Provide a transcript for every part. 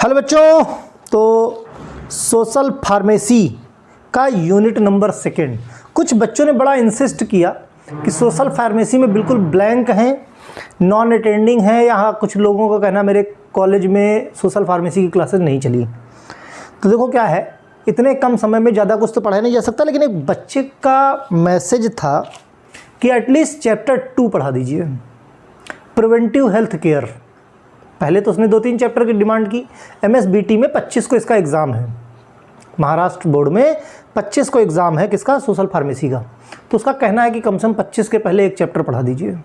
Hello बच्चों, तो social pharmacy का यूनिट नंबर 2 कुछ बच्चों ने बड़ा इंसिस्ट किया कि सोशल फार्मेसी में बिल्कुल ब्लैंक हैं, नॉन अटेंडिंग है। यहाँ कुछ लोगों का कहना मेरे कॉलेज में सोशल फार्मेसी की क्लासेस नहीं चली। तो देखो क्या है, इतने कम समय में ज़्यादा कुछ तो पढ़ाया नहीं जा सकता, लेकिन एक बच्चे का मैसेज था कि एटलीस्ट चैप्टर 2 पढ़ा दीजिए, प्रिवेंटिव हेल्थ केयर। पहले तो उसने 2-3 चैप्टर की डिमांड की। MSBT में 25 को इसका एग्ज़ाम है, महाराष्ट्र बोर्ड में 25 को एग्ज़ाम है किसका, सोशल फार्मेसी का। तो उसका कहना है कि कम से कम 25 के पहले एक चैप्टर पढ़ा दीजिए।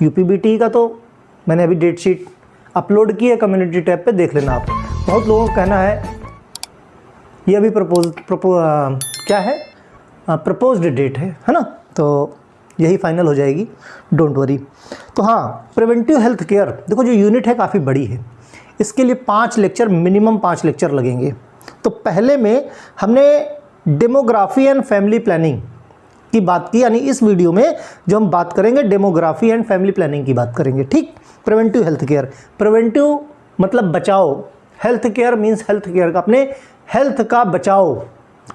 UPBT का तो मैंने अभी डेट शीट अपलोड की है, कम्युनिटी टैब पे देख लेना आप। बहुत लोगों का कहना है ये अभी प्रपोज्ड डेट है ना, तो यही फाइनल हो जाएगी, डोंट वरी। तो हाँ, प्रिवेंटिव हेल्थ केयर, देखो जो यूनिट है काफ़ी बड़ी है, इसके लिए 5 लेक्चर, मिनिमम 5 लेक्चर लगेंगे। तो पहले में हमने डेमोग्राफी एंड फैमिली प्लानिंग की बात की, यानी इस वीडियो में जो हम बात करेंगे डेमोग्राफी एंड फैमिली प्लानिंग की बात करेंगे। ठीक, प्रिवेंटिव हेल्थ केयर, प्रिवेंटिव मतलब बचाओ, health care means health care का, अपने हेल्थ का बचाव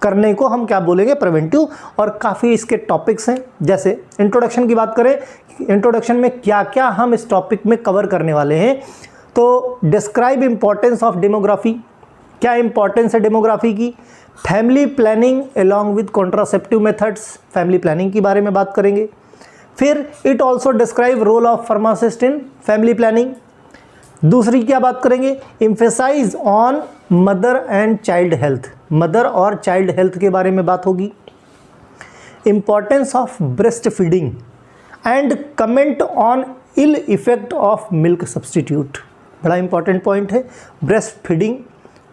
करने को हम क्या बोलेंगे, प्रिवेंटिव। और काफ़ी इसके टॉपिक्स हैं, जैसे इंट्रोडक्शन की बात करें, इंट्रोडक्शन में क्या क्या हम इस टॉपिक में कवर करने वाले हैं। तो डिस्क्राइब इंपॉर्टेंस ऑफ डेमोग्राफी, क्या इंपॉर्टेंस है डेमोग्राफी की। Family planning along with contraceptive methods, family planning के बारे में बात करेंगे। फिर it also describe role of pharmacist in family planning. दूसरी क्या बात करेंगे, emphasize on mother and child health, mother और चाइल्ड हेल्थ के बारे में बात होगी। Importance of breast feeding and comment on ill effect of milk substitute, बड़ा इंपॉर्टेंट पॉइंट है। ब्रेस्ट फीडिंग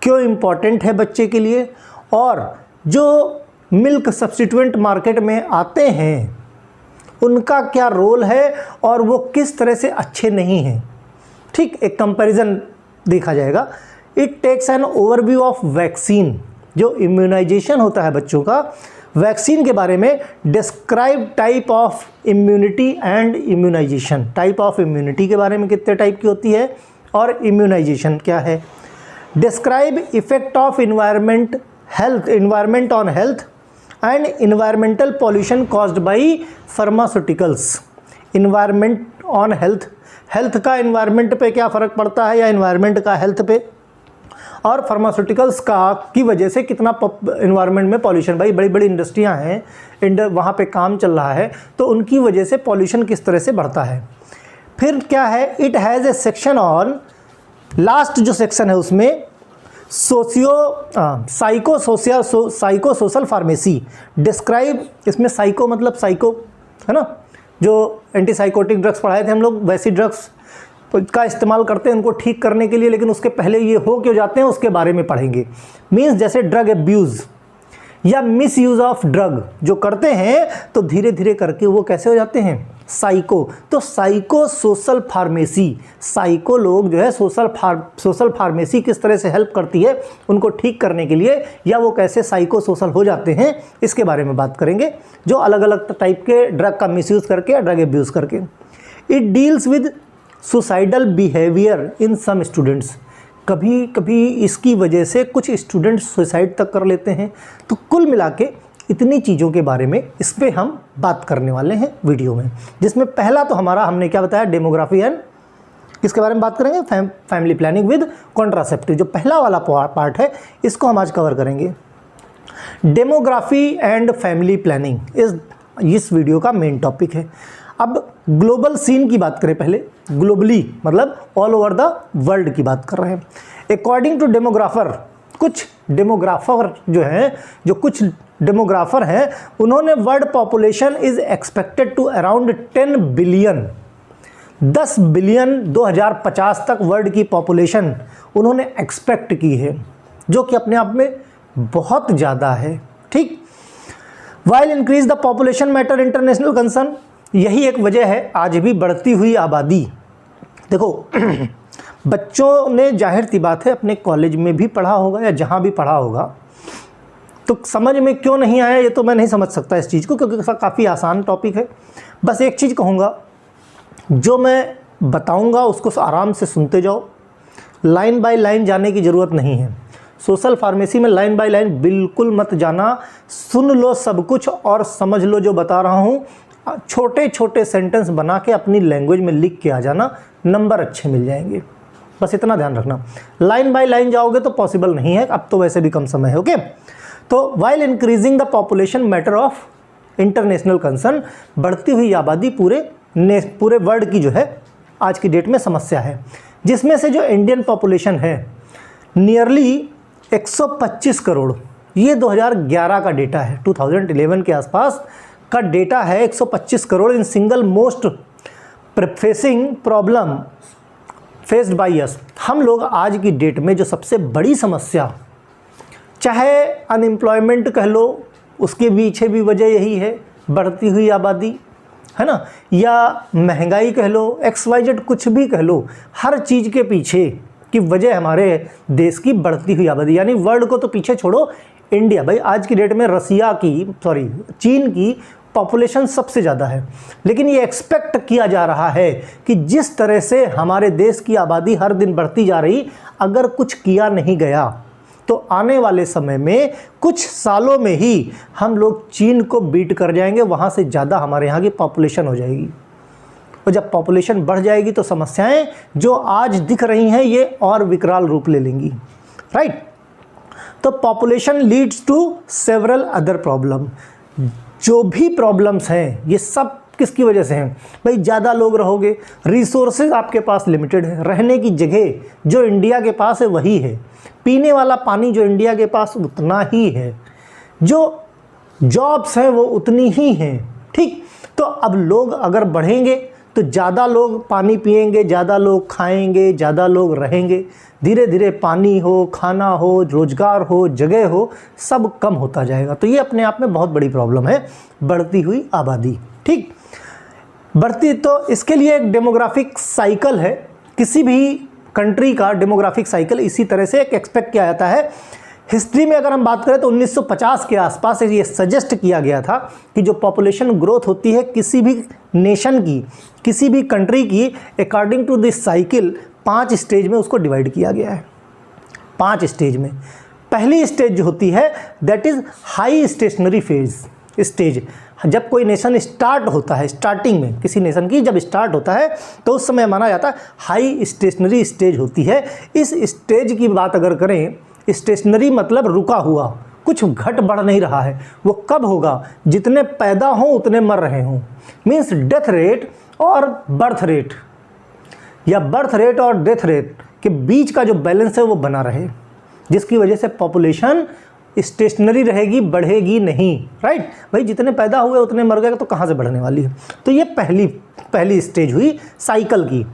क्यों इंपॉर्टेंट है बच्चे के लिए, और जो मिल्क सब्सटीट्यूएंट मार्केट में आते हैं उनका क्या रोल है और वो किस तरह से अच्छे नहीं हैं। ठीक, एक कंपैरिजन देखा जाएगा। It takes an overview of vaccine, जो इम्यूनाइजेशन होता है बच्चों का, वैक्सीन के बारे में। Describe type of immunity and immunization, type of immunity के बारे में कितने टाइप की होती है और इम्यूनाइजेशन क्या है। Describe effect of environment on health and environmental pollution caused by pharmaceuticals. Environment on health, health का इन्वायरमेंट पे क्या फ़र्क पड़ता है या इन्वायरमेंट का हेल्थ पे, और फार्मास्यूटिकल्स का की वजह से कितना इन्वायरमेंट में पॉल्यूशन। भाई बड़ी बड़ी इंडस्ट्रियां हैं, वहाँ पे काम चल रहा है, तो उनकी वजह से पॉल्यूशन किस तरह से बढ़ता है। फिर क्या है, it has A section on, last जो सेक्शन है उसमें साइको सोशल फार्मेसी। डिस्क्राइब, इसमें साइको मतलब साइको है ना, जो एंटीसाइकोटिक ड्रग्स पढ़ाए थे हम लोग, वैसी ड्रग्स का इस्तेमाल करते हैं उनको ठीक करने के लिए, लेकिन उसके पहले ये हो क्यों जाते हैं उसके बारे में पढ़ेंगे। मीन्स जैसे ड्रग एब्यूज़ या मिस यूज़ ऑफ ड्रग जो करते हैं, तो धीरे धीरे करके वो कैसे हो जाते हैं, साइको। तो साइको सोशल फार्मेसी, साइको लोग जो है सोशल फार्मेसी किस तरह से हेल्प करती है उनको ठीक करने के लिए, या वो कैसे साइको सोशल हो जाते हैं, इसके बारे में बात करेंगे, जो अलग अलग टाइप के ड्रग का मिसयूज़ करके या ड्रग एब्यूज़ करके। It deals with suicidal behaviour in some students, कभी कभी इसकी वजह से कुछ स्टूडेंट्स सुसाइड तक कर लेते हैं। तो कुल मिला के इतनी चीज़ों के बारे में इस पर हम बात करने वाले हैं वीडियो में, जिसमें पहला तो हमने क्या बताया, डेमोग्राफी एंड किसके बारे में बात करेंगे, फैमिली प्लानिंग विद कॉन्ट्रासेप्टिव। जो पहला वाला पार्ट है इसको हम आज कवर करेंगे। डेमोग्राफी एंड फैमिली प्लानिंग इस वीडियो का मेन टॉपिक है। अब ग्लोबल सीन की बात करें, पहले ग्लोबली मतलब ऑल ओवर द वर्ल्ड की बात कर रहे हैं। अकॉर्डिंग टू डेमोग्राफर, कुछ डेमोग्राफर हैं, उन्होंने world population is expected to around 10 billion, 10 billion 2050 तक वर्ल्ड की पॉपुलेशन उन्होंने एक्सपेक्ट की है, जो कि अपने आप में बहुत ज़्यादा है। ठीक, while increase the population matter international concern, यही एक वजह है आज भी बढ़ती हुई आबादी। देखो बच्चों ने जाहिर सी बात है अपने कॉलेज में भी पढ़ा होगा या जहाँ भी पढ़ा होगा, तो समझ में क्यों नहीं आया ये तो मैं नहीं समझ सकता इस चीज़ को, क्योंकि काफ़ी आसान टॉपिक है। बस एक चीज़ कहूँगा, जो मैं बताऊँगा उसको आराम से सुनते जाओ, लाइन बाय लाइन जाने की ज़रूरत नहीं है। सोशल फार्मेसी में लाइन बाय लाइन बिल्कुल मत जाना, सुन लो सब कुछ और समझ लो जो बता रहा हूँ। छोटे छोटे सेंटेंस बना के अपनी लैंग्वेज में लिख के आ जाना, नंबर अच्छे मिल जाएंगे। बस इतना ध्यान रखना, लाइन बाय लाइन जाओगे तो पॉसिबल नहीं है, अब तो वैसे भी कम समय है। ओके, तो while increasing the population matter of international concern, बढ़ती हुई आबादी पूरे वर्ल्ड की जो है आज की डेट में समस्या है, जिसमें से जो इंडियन पॉपुलेशन है नियरली 125 करोड़, ये 2011 का डेटा है, 2011 के आसपास का डेटा है। 125 crore in single most facing problem faced by us. हम लोग आज की डेट में जो सबसे बड़ी समस्या, चाहे अनएम्प्लॉयमेंट कह लो, उसके पीछे भी वजह यही है, बढ़ती हुई आबादी है ना, या महंगाई कह लो, XYZ कुछ भी कह लो, हर चीज़ के पीछे की वजह हमारे देश की बढ़ती हुई आबादी। यानी वर्ल्ड को तो पीछे छोड़ो, इंडिया भाई आज की डेट में चीन की पॉपुलेशन सबसे ज़्यादा है, लेकिन ये एक्सपेक्ट किया जा रहा है कि जिस तरह से हमारे देश की आबादी हर दिन बढ़ती जा रही, अगर कुछ किया नहीं गया तो आने वाले समय में कुछ सालों में ही हम लोग चीन को बीट कर जाएंगे, वहाँ से ज़्यादा हमारे यहाँ की पॉपुलेशन हो जाएगी। और जब पॉपुलेशन बढ़ जाएगी तो समस्याएं जो आज दिख रही हैं ये और विकराल रूप ले लेंगी, राइट। तो population leads to several other problem. जो भी प्रॉब्लम्स हैं ये सब किसकी वजह से हैं भाई? ज़्यादा लोग रहोगे, रिसोर्सेज आपके पास लिमिटेड है, रहने की जगह जो इंडिया के पास है वही है, पीने वाला पानी जो इंडिया के पास उतना ही है, जो जॉब्स हैं वो उतनी ही हैं, ठीक। तो अब लोग अगर बढ़ेंगे तो ज़्यादा लोग पानी पिएंगे, ज़्यादा लोग खाएंगे, ज़्यादा लोग रहेंगे, धीरे धीरे पानी हो, खाना हो, रोजगार हो, जगह हो, सब कम होता जाएगा। तो ये अपने आप में बहुत बड़ी प्रॉब्लम है, बढ़ती हुई आबादी, ठीक। बढ़ती, तो इसके लिए एक डेमोग्राफिक साइकिल है, किसी भी कंट्री का डेमोग्राफिक साइकिल इसी तरह से एक एक्सपेक्ट किया जाता है। हिस्ट्री में अगर हम बात करें तो 1950 के आसपास ये सजेस्ट किया गया था कि जो पॉपुलेशन ग्रोथ होती है किसी भी नेशन की, किसी भी कंट्री की, according to this cycle 5 stage में उसको डिवाइड किया गया है। 5 स्टेज में पहली स्टेज जो होती है that is high stationary phase stage. जब कोई नेशन स्टार्ट होता है, स्टार्टिंग में किसी नेशन की जब स्टार्ट होता है तो उस समय माना जाता है हाई स्टेशनरी स्टेज होती है। इस स्टेज की बात अगर करें, स्टेशनरी मतलब रुका हुआ, कुछ घट बढ़ नहीं रहा है, वो कब होगा? जितने पैदा हों उतने मर रहे हों, मीन्स डेथ रेट और बर्थ रेट, या बर्थ रेट और डेथ रेट के बीच का जो बैलेंस है वो बना रहे, जिसकी वजह से पॉपुलेशन स्टेशनरी रहेगी, बढ़ेगी नहीं, राइट भाई। जितने पैदा हुए उतने मर गए तो कहाँ से बढ़ने वाली है? तो ये पहली स्टेज हुई साइकिल की।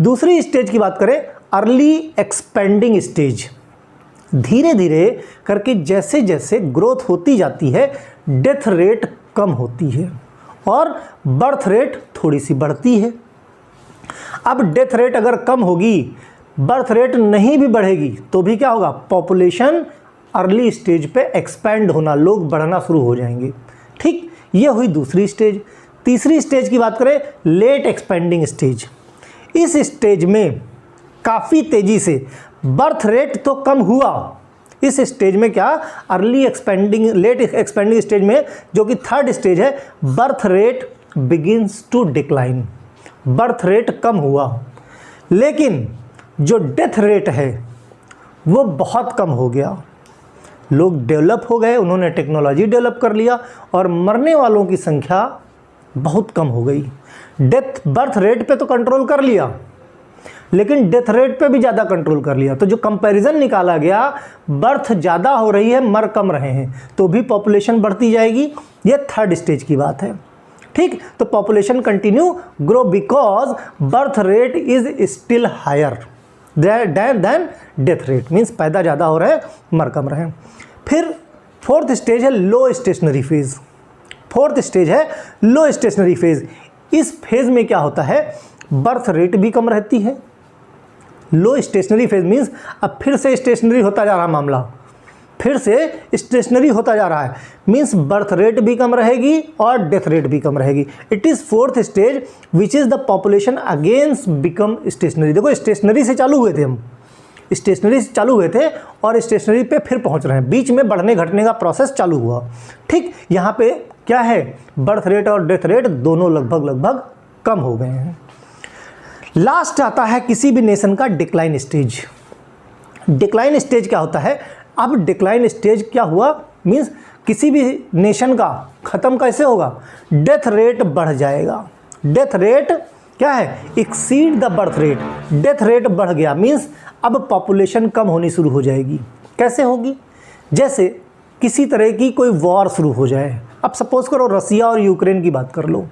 दूसरी स्टेज की बात करें, अर्ली एक्सपेंडिंग स्टेज। धीरे धीरे करके जैसे जैसे ग्रोथ होती जाती है, डेथ रेट कम होती है और बर्थ रेट थोड़ी सी बढ़ती है। अब डेथ रेट अगर कम होगी, बर्थ रेट नहीं भी बढ़ेगी तो भी क्या होगा? पॉपुलेशन अर्ली स्टेज पे एक्सपेंड होना, लोग बढ़ना शुरू हो जाएंगे, ठीक। ये हुई दूसरी स्टेज। तीसरी स्टेज की बात करें, लेट एक्सपेंडिंग स्टेज। इस स्टेज में काफ़ी तेज़ी से बर्थ रेट तो कम हुआ, इस स्टेज में क्या, early expanding late expanding stage में, जो कि थर्ड स्टेज है, birth rate begins to decline. Birth rate कम हुआ, लेकिन जो डेथ रेट है वो बहुत कम हो गया। लोग डेवलप हो गए, उन्होंने टेक्नोलॉजी डेवलप कर लिया और मरने वालों की संख्या बहुत कम हो गई। बर्थ रेट पे तो कंट्रोल कर लिया, लेकिन डेथ रेट पे भी ज़्यादा कंट्रोल कर लिया। तो जो कंपैरिजन निकाला गया, बर्थ ज़्यादा हो रही है, मर कम रहे हैं, तो भी पॉपुलेशन बढ़ती जाएगी। ये थर्ड स्टेज की बात है, ठीक। तो population continue grow because birth rate is still higher than death rate, means पैदा ज़्यादा हो रहे हैं, मर कम रहे हैं। फिर फोर्थ स्टेज है लो स्टेशनरी फेज। फोर्थ स्टेज है लो स्टेशनरी फेज। इस फेज में क्या होता है, बर्थ रेट भी कम रहती है। लो स्टेशनरी फेज मीन्स अब फिर से स्टेशनरी होता जा रहा मामला, फिर से स्टेशनरी होता जा रहा है, मीन्स बर्थ रेट भी कम रहेगी और डेथ रेट भी कम रहेगी। It is fourth stage which is the population against become stationary. देखो स्टेशनरी से चालू हुए थे हम, स्टेशनरी से चालू हुए थे और स्टेशनरी पे फिर पहुंच रहे हैं, बीच में बढ़ने घटने का प्रोसेस चालू हुआ। ठीक, यहाँ पे क्या है, बर्थ रेट और डेथ रेट दोनों लगभग कम हो गए हैं। लास्ट आता है किसी भी नेशन का डिक्लाइन स्टेज। डिक्लाइन स्टेज क्या होता है? अब डिक्लाइन स्टेज क्या हुआ, मीन्स किसी भी नेशन का ख़त्म कैसे होगा, डेथ रेट बढ़ जाएगा। डेथ रेट क्या है, exceed the birth rate. Death rate बढ़ गया मीन्स अब पॉपुलेशन कम होनी शुरू हो जाएगी। कैसे होगी? जैसे किसी तरह की कोई वॉर शुरू हो जाए। अब सपोज करो रसिया और यूक्रेन की बात कर लो।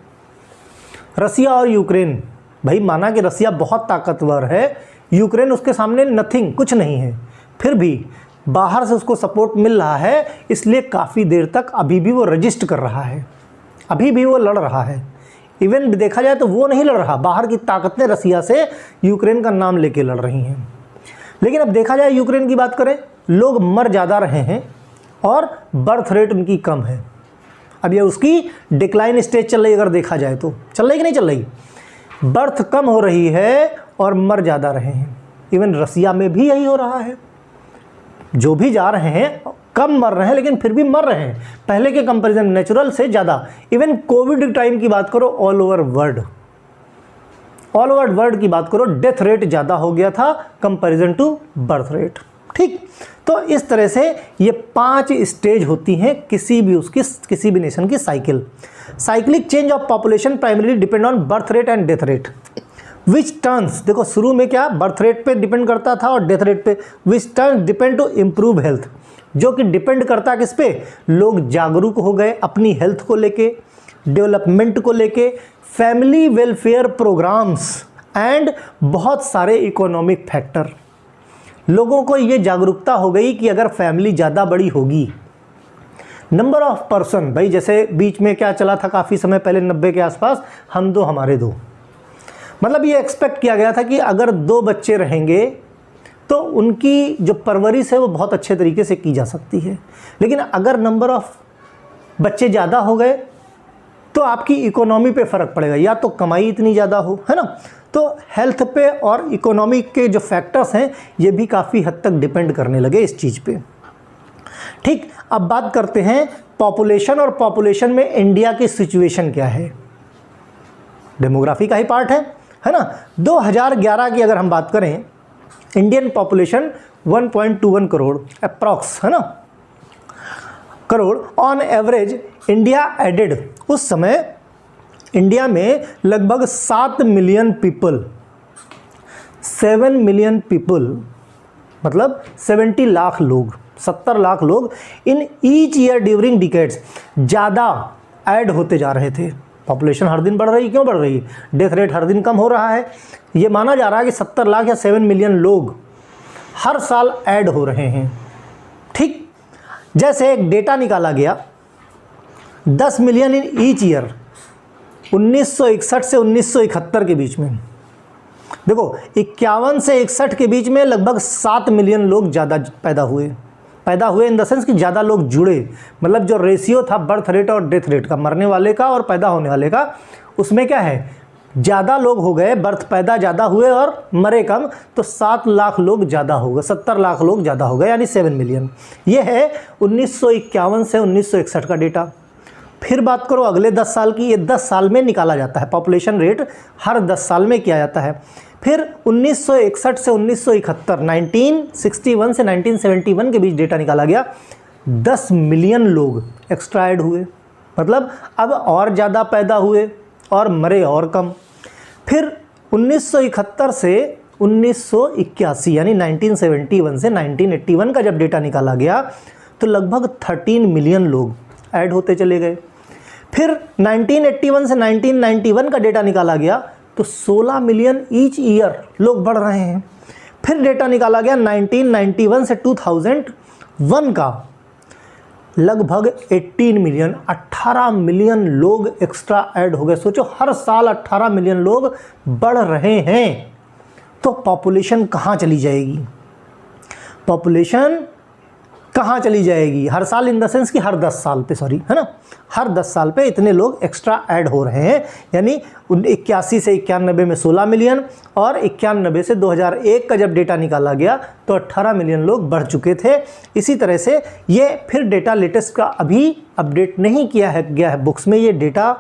रसिया और यूक्रेन, भाई माना कि रसिया बहुत ताकतवर है, यूक्रेन उसके सामने नथिंग, कुछ नहीं है, फिर भी बाहर से उसको सपोर्ट मिल रहा है, इसलिए काफ़ी देर तक अभी भी वो रजिस्ट कर रहा है, अभी भी वो लड़ रहा है। इवन देखा जाए तो वो नहीं लड़ रहा, बाहर की ताकतें रसिया से यूक्रेन का नाम लेके लड़ रही हैं। लेकिन अब देखा जाए यूक्रेन की बात करें, लोग मर ज़्यादा रहे हैं और बर्थ रेट उनकी कम है। अब ये उसकी डिक्लाइन स्टेज चल रही, अगर देखा जाए तो चल रही कि नहीं चल रही? बर्थ कम हो रही है और मर ज़्यादा रहे हैं। इवन रसिया में भी यही हो रहा है, जो भी जा रहे हैं कम मर रहे हैं, लेकिन फिर भी मर रहे हैं पहले के कंपैरिजन नेचुरल से ज़्यादा। इवन कोविड टाइम की बात करो, ऑल ओवर वर्ल्ड की बात करो, डेथ रेट ज़्यादा हो गया था कंपैरिजन टू बर्थ रेट। ठीक, तो इस तरह से ये 5 स्टेज होती हैं किसी भी नेशन की cycle. Cyclic change of population primarily depend on birth rate and death rate which turns, देखो शुरू में क्या बर्थ रेट पे डिपेंड करता था और डेथ रेट पे, which turns depend to improve health, जो कि डिपेंड करता किस पे, लोग जागरूक हो गए अपनी हेल्थ को लेके, डेवलपमेंट को लेके, फैमिली वेलफेयर प्रोग्राम्स एंड बहुत सारे इकोनॉमिक फैक्टर। लोगों को ये जागरूकता हो गई कि अगर फैमिली ज़्यादा बड़ी होगी, नंबर ऑफ पर्सन, भाई जैसे बीच में क्या चला था काफ़ी समय पहले 90 के आसपास, हम दो हमारे दो, मतलब ये एक्सपेक्ट किया गया था कि अगर 2 बच्चे रहेंगे तो उनकी जो परवरिश है वो बहुत अच्छे तरीके से की जा सकती है। लेकिन अगर नंबर ऑफ बच्चे ज़्यादा हो गए तो आपकी इकोनॉमी पे फ़र्क पड़ेगा, या तो कमाई इतनी ज़्यादा हो, है ना, तो हेल्थ पे और इकोनॉमी के जो फैक्टर्स हैं ये भी काफ़ी हद तक डिपेंड करने लगे इस चीज़ पे। ठीक, अब बात करते हैं पॉपुलेशन, और पॉपुलेशन में इंडिया की सिचुएशन क्या है। डेमोग्राफी का ही पार्ट है ना। 2011 की अगर हम बात करें, इंडियन पॉपुलेशन 1.21 करोड़ अप्रॉक्स, है ना, crore on average. India added, उस समय इंडिया में लगभग 7 मिलियन पीपल, 7 मिलियन पीपल मतलब 70 लाख लोग, 70 लाख लोग in each year during decades ज़्यादा ऐड होते जा रहे थे। पॉपुलेशन हर दिन बढ़ रही, क्यों बढ़ रही? डेथ रेट हर दिन कम हो रहा है। ये माना जा रहा है कि 70 लाख या 7 मिलियन लोग हर साल ऐड हो रहे हैं। ठीक, जैसे एक डेटा निकाला गया, 10 मिलियन इन ईच ईयर 1961 से 1971 के बीच में। देखो 51 से 61 के बीच में लगभग 7 मिलियन लोग ज़्यादा पैदा हुए इन द सेंस कि ज़्यादा लोग जुड़े, मतलब जो रेशियो था बर्थ रेट और डेथ रेट का, मरने वाले का और पैदा होने वाले का, उसमें क्या है, ज़्यादा लोग हो गए, बर्थ पैदा ज़्यादा हुए और मरे कम, तो 7 लाख लोग ज़्यादा हो गए, 70 लाख लोग ज़्यादा हो गए, यानी 7 मिलियन। ये है 1951 से 1961 का डेटा। फिर बात करो अगले 10 साल की, ये 10 साल में निकाला जाता है, पॉपुलेशन रेट हर 10 साल में किया जाता है। फिर 1961 से 1971, 1961 से 1971 के बीच डेटा निकाला गया, 10 मिलियन लोग एक्स्ट्रा ऐड हुए, मतलब अब और ज़्यादा पैदा हुए और मरे और कम। फिर 1971 से 1981 यानी 1971 से 1981 का जब डेटा निकाला गया तो लगभग 13 मिलियन लोग ऐड होते चले गए। फिर 1981 से 1991 का डेटा निकाला गया तो 16 मिलियन ईच ईयर लोग बढ़ रहे हैं। फिर डेटा निकाला गया 1991 से 2001 का, लगभग 18 मिलियन, 18 मिलियन लोग एक्स्ट्रा ऐड हो गए। सोचो हर साल 18 मिलियन लोग बढ़ रहे हैं, तो पॉपुलेशन कहाँ चली जाएगी? पॉपुलेशन कहाँ चली जाएगी? हर साल इन द सेंस कि हर 10 साल पे, सॉरी, है ना, हर 10 साल पे इतने लोग एक्स्ट्रा ऐड हो रहे हैं। यानी 81 से 91 में 16 मिलियन और 91 से 2001 का जब डेटा निकाला गया तो 18 मिलियन लोग बढ़ चुके थे। इसी तरह से ये फिर डेटा लेटेस्ट का अभी अपडेट नहीं गया है बुक्स में, ये डेटा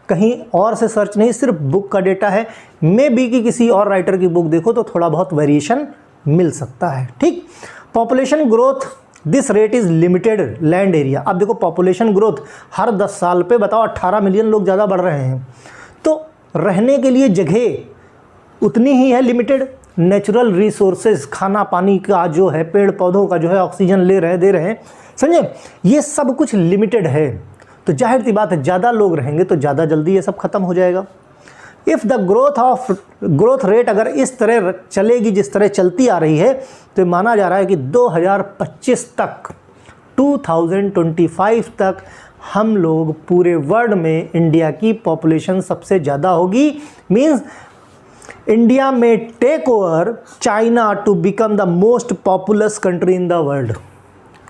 कहीं और से सर्च नहीं, सिर्फ बुक का डेटा है। मे बी कि किसी और राइटर की बुक देखो तो थोड़ा बहुत वेरिएशन मिल सकता है। ठीक, population growth this rate is limited land area. अब देखो पॉपुलेशन ग्रोथ हर 10 साल पे बताओ 18 मिलियन लोग ज़्यादा बढ़ रहे हैं, तो रहने के लिए जगह उतनी ही है लिमिटेड। नेचुरल रिसोर्सेज, खाना पानी का जो है, पेड़ पौधों का जो है, ऑक्सीजन ले रहे दे रहे हैं, समझे, ये सब कुछ लिमिटेड है। तो जाहिर सी बात है ज़्यादा लोग रहेंगे तो ज़्यादा जल्दी ये सब ख़त्म हो जाएगा। इफ़ द ग्रोथ रेट अगर इस तरह चलेगी जिस तरह चलती आ रही है तो माना जा रहा है कि 2025 तक, 2025 तक हम लोग पूरे वर्ल्ड में इंडिया की पॉपुलेशन सबसे ज़्यादा होगी। मीन्स इंडिया में take over China to become the most populous country in the world.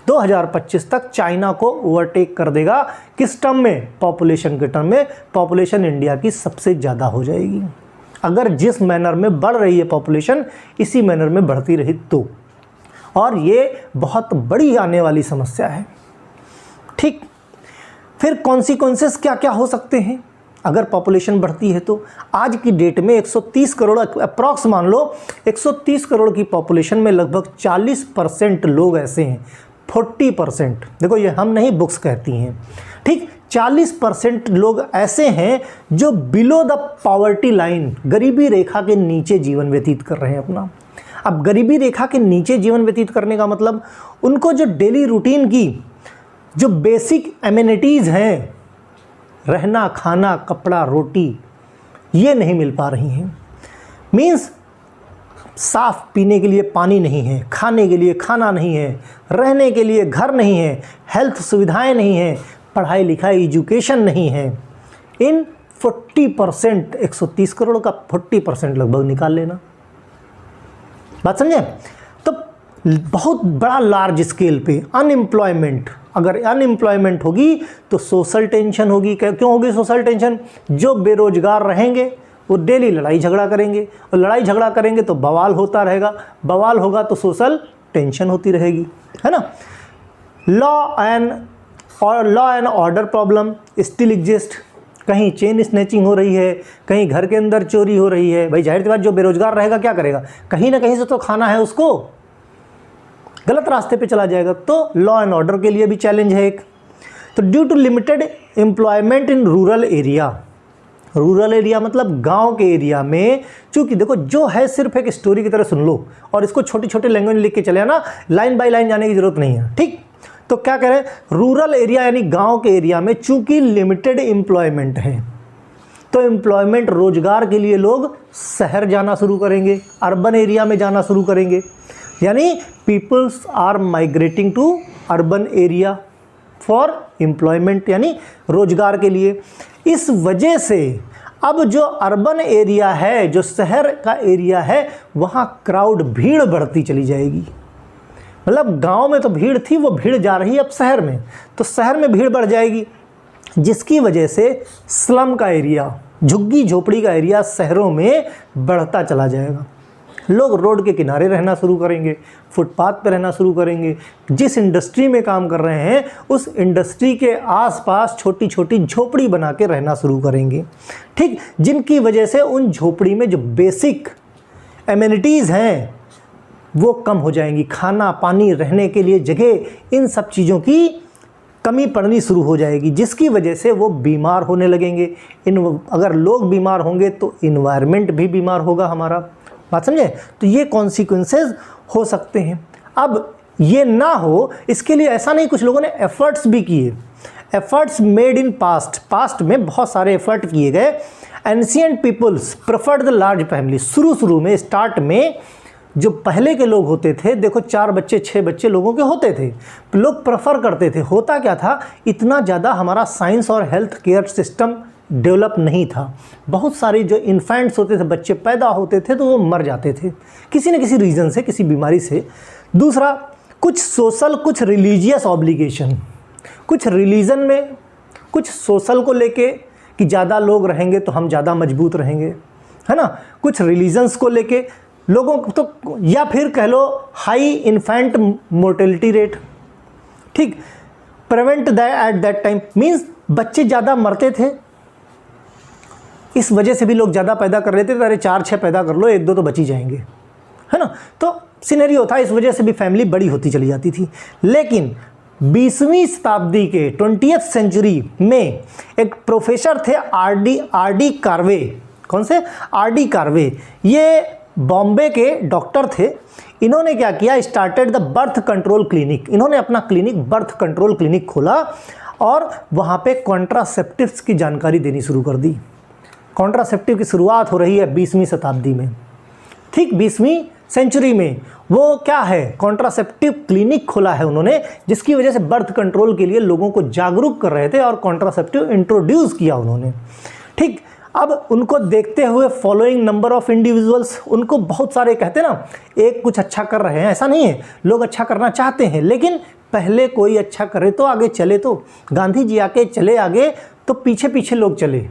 2025 तक चाइना को ओवरटेक कर देगा। किस टर्म में? पॉपुलेशन के टर्म में। पॉपुलेशन इंडिया की सबसे ज़्यादा हो जाएगी अगर जिस मैनर में बढ़ रही है पॉपुलेशन इसी मैनर में बढ़ती रही तो, और ये बहुत बड़ी आने वाली समस्या है। ठीक, फिर कॉन्सिक्वेंसेस क्या क्या हो सकते हैं अगर पॉपुलेशन बढ़ती है तो? आज की डेट में 130 करोड़ अप्रॉक्स मान लो, 130 करोड़ की पॉपुलेशन में लगभग 40% लोग ऐसे हैं, 40%, देखो ये हम नहीं बुक्स कहती हैं, ठीक, 40% लोग ऐसे हैं जो बिलो द पॉवर्टी लाइन, गरीबी रेखा के नीचे जीवन व्यतीत कर रहे हैं अपना। अब गरीबी रेखा के नीचे जीवन व्यतीत करने का मतलब उनको जो डेली रूटीन की जो बेसिक एमिनिटीज़ हैं, रहना खाना कपड़ा रोटी, ये नहीं मिल पा रही हैं। मीन्स साफ़ पीने के लिए पानी नहीं है, खाने के लिए खाना नहीं है, रहने के लिए घर नहीं है, हेल्थ सुविधाएं नहीं हैं, पढ़ाई लिखाई एजुकेशन नहीं है। इन 40%, 130 करोड़ का 40% लगभग निकाल लेना, बात समझे? तो बहुत बड़ा लार्ज स्केल पे अनएम्प्लॉयमेंट, अगर अनएम्प्लॉयमेंट होगी तो सोशल टेंशन होगी। क्यों होगी सोशल टेंशन? जो बेरोजगार रहेंगे वो डेली लड़ाई झगड़ा करेंगे, और लड़ाई झगड़ा करेंगे तो बवाल होता रहेगा, बवाल होगा तो सोशल टेंशन होती रहेगी, है ना। Law and order problem still exist. कहीं चेन स्नैचिंग हो रही है, कहीं घर के अंदर चोरी हो रही है। भाई जाहिर सी बात, जो बेरोजगार रहेगा क्या करेगा? कहीं ना कहीं से तो खाना है उसको, गलत रास्ते पे चला जाएगा। तो लॉ एंड ऑर्डर के लिए भी चैलेंज है एक। तो due to limited employment in rural area, rural area मतलब गांव के एरिया में, चूंकि देखो जो है सिर्फ एक स्टोरी की तरह सुन लो और इसको छोटी छोटी लैंग्वेज में लिख के चले आना, लाइन बाय लाइन जाने की जरूरत नहीं है। ठीक, तो क्या कह रहे हैं? रूरल एरिया यानी गांव के एरिया में चूंकि लिमिटेड एम्प्लॉयमेंट है तो एम्प्लॉयमेंट, रोजगार के लिए लोग शहर जाना शुरू करेंगे, अर्बन एरिया में जाना शुरू करेंगे। यानी peoples are migrating to urban area for employment, यानी रोजगार के लिए। इस वजह से अब जो अर्बन एरिया है, जो शहर का एरिया है, वहाँ क्राउड, भीड़ बढ़ती चली जाएगी। मतलब गांव में तो भीड़ थी, वो भीड़ जा रही है अब शहर में, तो शहर में भीड़ बढ़ जाएगी, जिसकी वजह से स्लम का एरिया, झुग्गी झोपड़ी का एरिया शहरों में बढ़ता चला जाएगा। लोग रोड के किनारे रहना शुरू करेंगे, फुटपाथ पर रहना शुरू करेंगे। जिस इंडस्ट्री में काम कर रहे हैं उस इंडस्ट्री के आसपास छोटी छोटी झोपड़ी बना के रहना शुरू करेंगे। ठीक, जिनकी वजह से उन झोपड़ी में जो बेसिक एमिनिटीज़ हैं वो कम हो जाएंगी। खाना पानी, रहने के लिए जगह, इन सब चीज़ों की कमी पड़नी शुरू हो जाएगी, जिसकी वजह से वो बीमार होने लगेंगे। अगर लोग बीमार होंगे तो इन्वायरमेंट भी बीमार होगा हमारा, बात समझे? तो ये कॉन्सिक्वेंसेस हो सकते हैं। अब ये ना हो इसके लिए ऐसा नहीं, कुछ लोगों ने एफर्ट्स भी किए, एफर्ट्स मेड इन पास्ट में बहुत सारे एफर्ट किए गए। Ancient peoples preferred the large family. शुरू में स्टार्ट में जो पहले के लोग होते थे, देखो 4 बच्चे 6 बच्चे लोगों के होते थे, लोग प्रेफर करते थे। होता क्या था, इतना ज़्यादा हमारा साइंस और हेल्थ केयर सिस्टम डेवलप नहीं था। बहुत सारे जो इन्फेंट्स होते थे, बच्चे पैदा होते थे तो वो मर जाते थे किसी न किसी रीज़न से, किसी बीमारी से। दूसरा, कुछ सोशल, कुछ रिलीजियस ऑब्लिगेशन, कुछ रिलीजन में, कुछ सोशल को लेके कि ज़्यादा लोग रहेंगे तो हम ज़्यादा मजबूत रहेंगे, है ना, कुछ रिलीजन्स को लेके लोगों को तो, या फिर कह लो हाई इन्फेंट मोर्टेलिटी रेट, ठीक, prevent that at that time, means बच्चे ज़्यादा मरते थे, इस वजह से भी लोग ज़्यादा पैदा कर लेते थे, अरे 4-6 पैदा कर लो, 1-2 तो बच ही जाएंगे, है ना, तो सिनेरियो था, इस वजह से भी फैमिली बड़ी होती चली जाती थी। लेकिन 20वीं शताब्दी के 20th सेंचुरी में एक प्रोफेसर थे आर डी कार्वे, कौन से, आर.डी. कार्वे, ये बॉम्बे के डॉक्टर थे। इन्होंने क्या किया, started the birth control clinic, इन्होंने अपना क्लिनिक बर्थ कंट्रोल क्लिनिक खोला और वहाँ पे कॉन्ट्रासेप्टिव्स की जानकारी देनी शुरू कर दी। कॉन्ट्रासेप्टिव की शुरुआत हो रही है 20वीं शताब्दी में, ठीक, 20वीं सेंचुरी में वो क्या है, कॉन्ट्रासेप्टिव क्लिनिक खोला है उन्होंने, जिसकी वजह से बर्थ कंट्रोल के लिए लोगों को जागरूक कर रहे थे और कॉन्ट्रासेप्टिव इंट्रोड्यूस किया उन्होंने, ठीक। अब उनको देखते हुए फॉलोइंग नंबर ऑफ इंडिविजुअल्स, उनको बहुत सारे कहते हैं ना, एक कुछ अच्छा कर रहे हैं, ऐसा नहीं है, लोग अच्छा करना चाहते हैं, लेकिन पहले कोई अच्छा करे तो आगे चले, तो गांधी जी आके चले आगे तो पीछे पीछे लोग चले,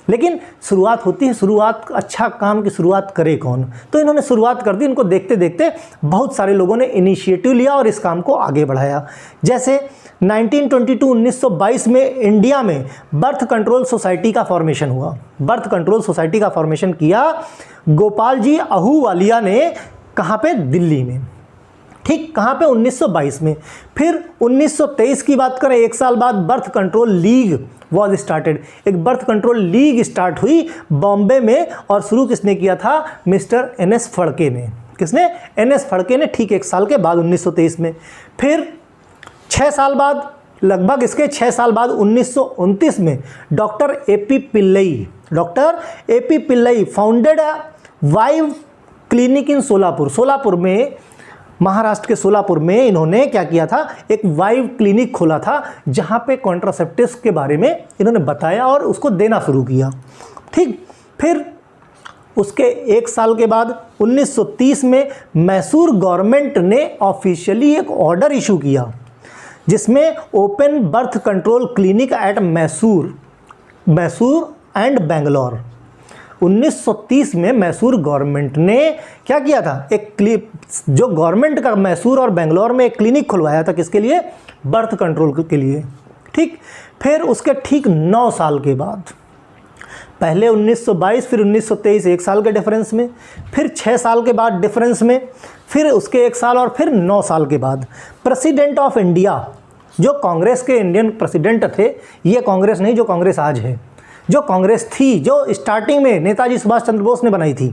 लेकिन शुरुआत होती है, शुरुआत, अच्छा काम की शुरुआत करे कौन, तो इन्होंने शुरुआत कर दी। इनको देखते देखते बहुत सारे लोगों ने इनिशिएटिव लिया और इस काम को आगे बढ़ाया। जैसे 1922 में इंडिया में बर्थ कंट्रोल सोसाइटी का फॉर्मेशन हुआ, बर्थ कंट्रोल सोसाइटी का फॉर्मेशन किया गोपाल जी अहूवालिया ने, कहाँ पे, दिल्ली में, ठीक, कहाँ पे, 1922 में। फिर 1923 की बात करें, एक साल बाद birth control league was started, एक बर्थ कंट्रोल लीग स्टार्ट हुई बॉम्बे में, और शुरू किसने किया था, मिस्टर एन.एस. फड़के ने, किसने, एन.एस. फड़के ने, ठीक, एक साल के बाद 1923 में। फिर 6 साल बाद, लगभग इसके 6 साल बाद 1929 में doctor A P. Pillai, doctor A P. Pillai founded a wive clinic in Solapur, Solapur में, महाराष्ट्र के सोलापुर में इन्होंने क्या किया था, एक वाइव क्लिनिक खोला था, जहां पे कॉन्ट्रासेप्टिव्स के बारे में इन्होंने बताया और उसको देना शुरू किया, ठीक। फिर उसके 1 साल के बाद 1930 में मैसूर गवर्नमेंट ने ऑफिशियली एक ऑर्डर इशू किया, जिसमें open birth control clinic eight Mysore and Bangalore. 1930 में मैसूर गवर्नमेंट ने क्या किया था, एक जो गवर्नमेंट का मैसूर और बेंगलोर में एक क्लिनिक खुलवाया था, किसके लिए, बर्थ कंट्रोल के लिए, ठीक। फिर उसके ठीक 9 साल के बाद, पहले 1922 फिर 1923, 1 साल के डिफरेंस में, फिर 6 साल के बाद डिफरेंस में, फिर उसके 1 साल और फिर 9 साल के बाद प्रेसिडेंट ऑफ इंडिया, जो कांग्रेस के इंडियन प्रेसिडेंट थे, ये कांग्रेस नहीं जो कांग्रेस आज है, जो कांग्रेस थी, जो स्टार्टिंग में नेताजी सुभाष चंद्र बोस ने बनाई थी,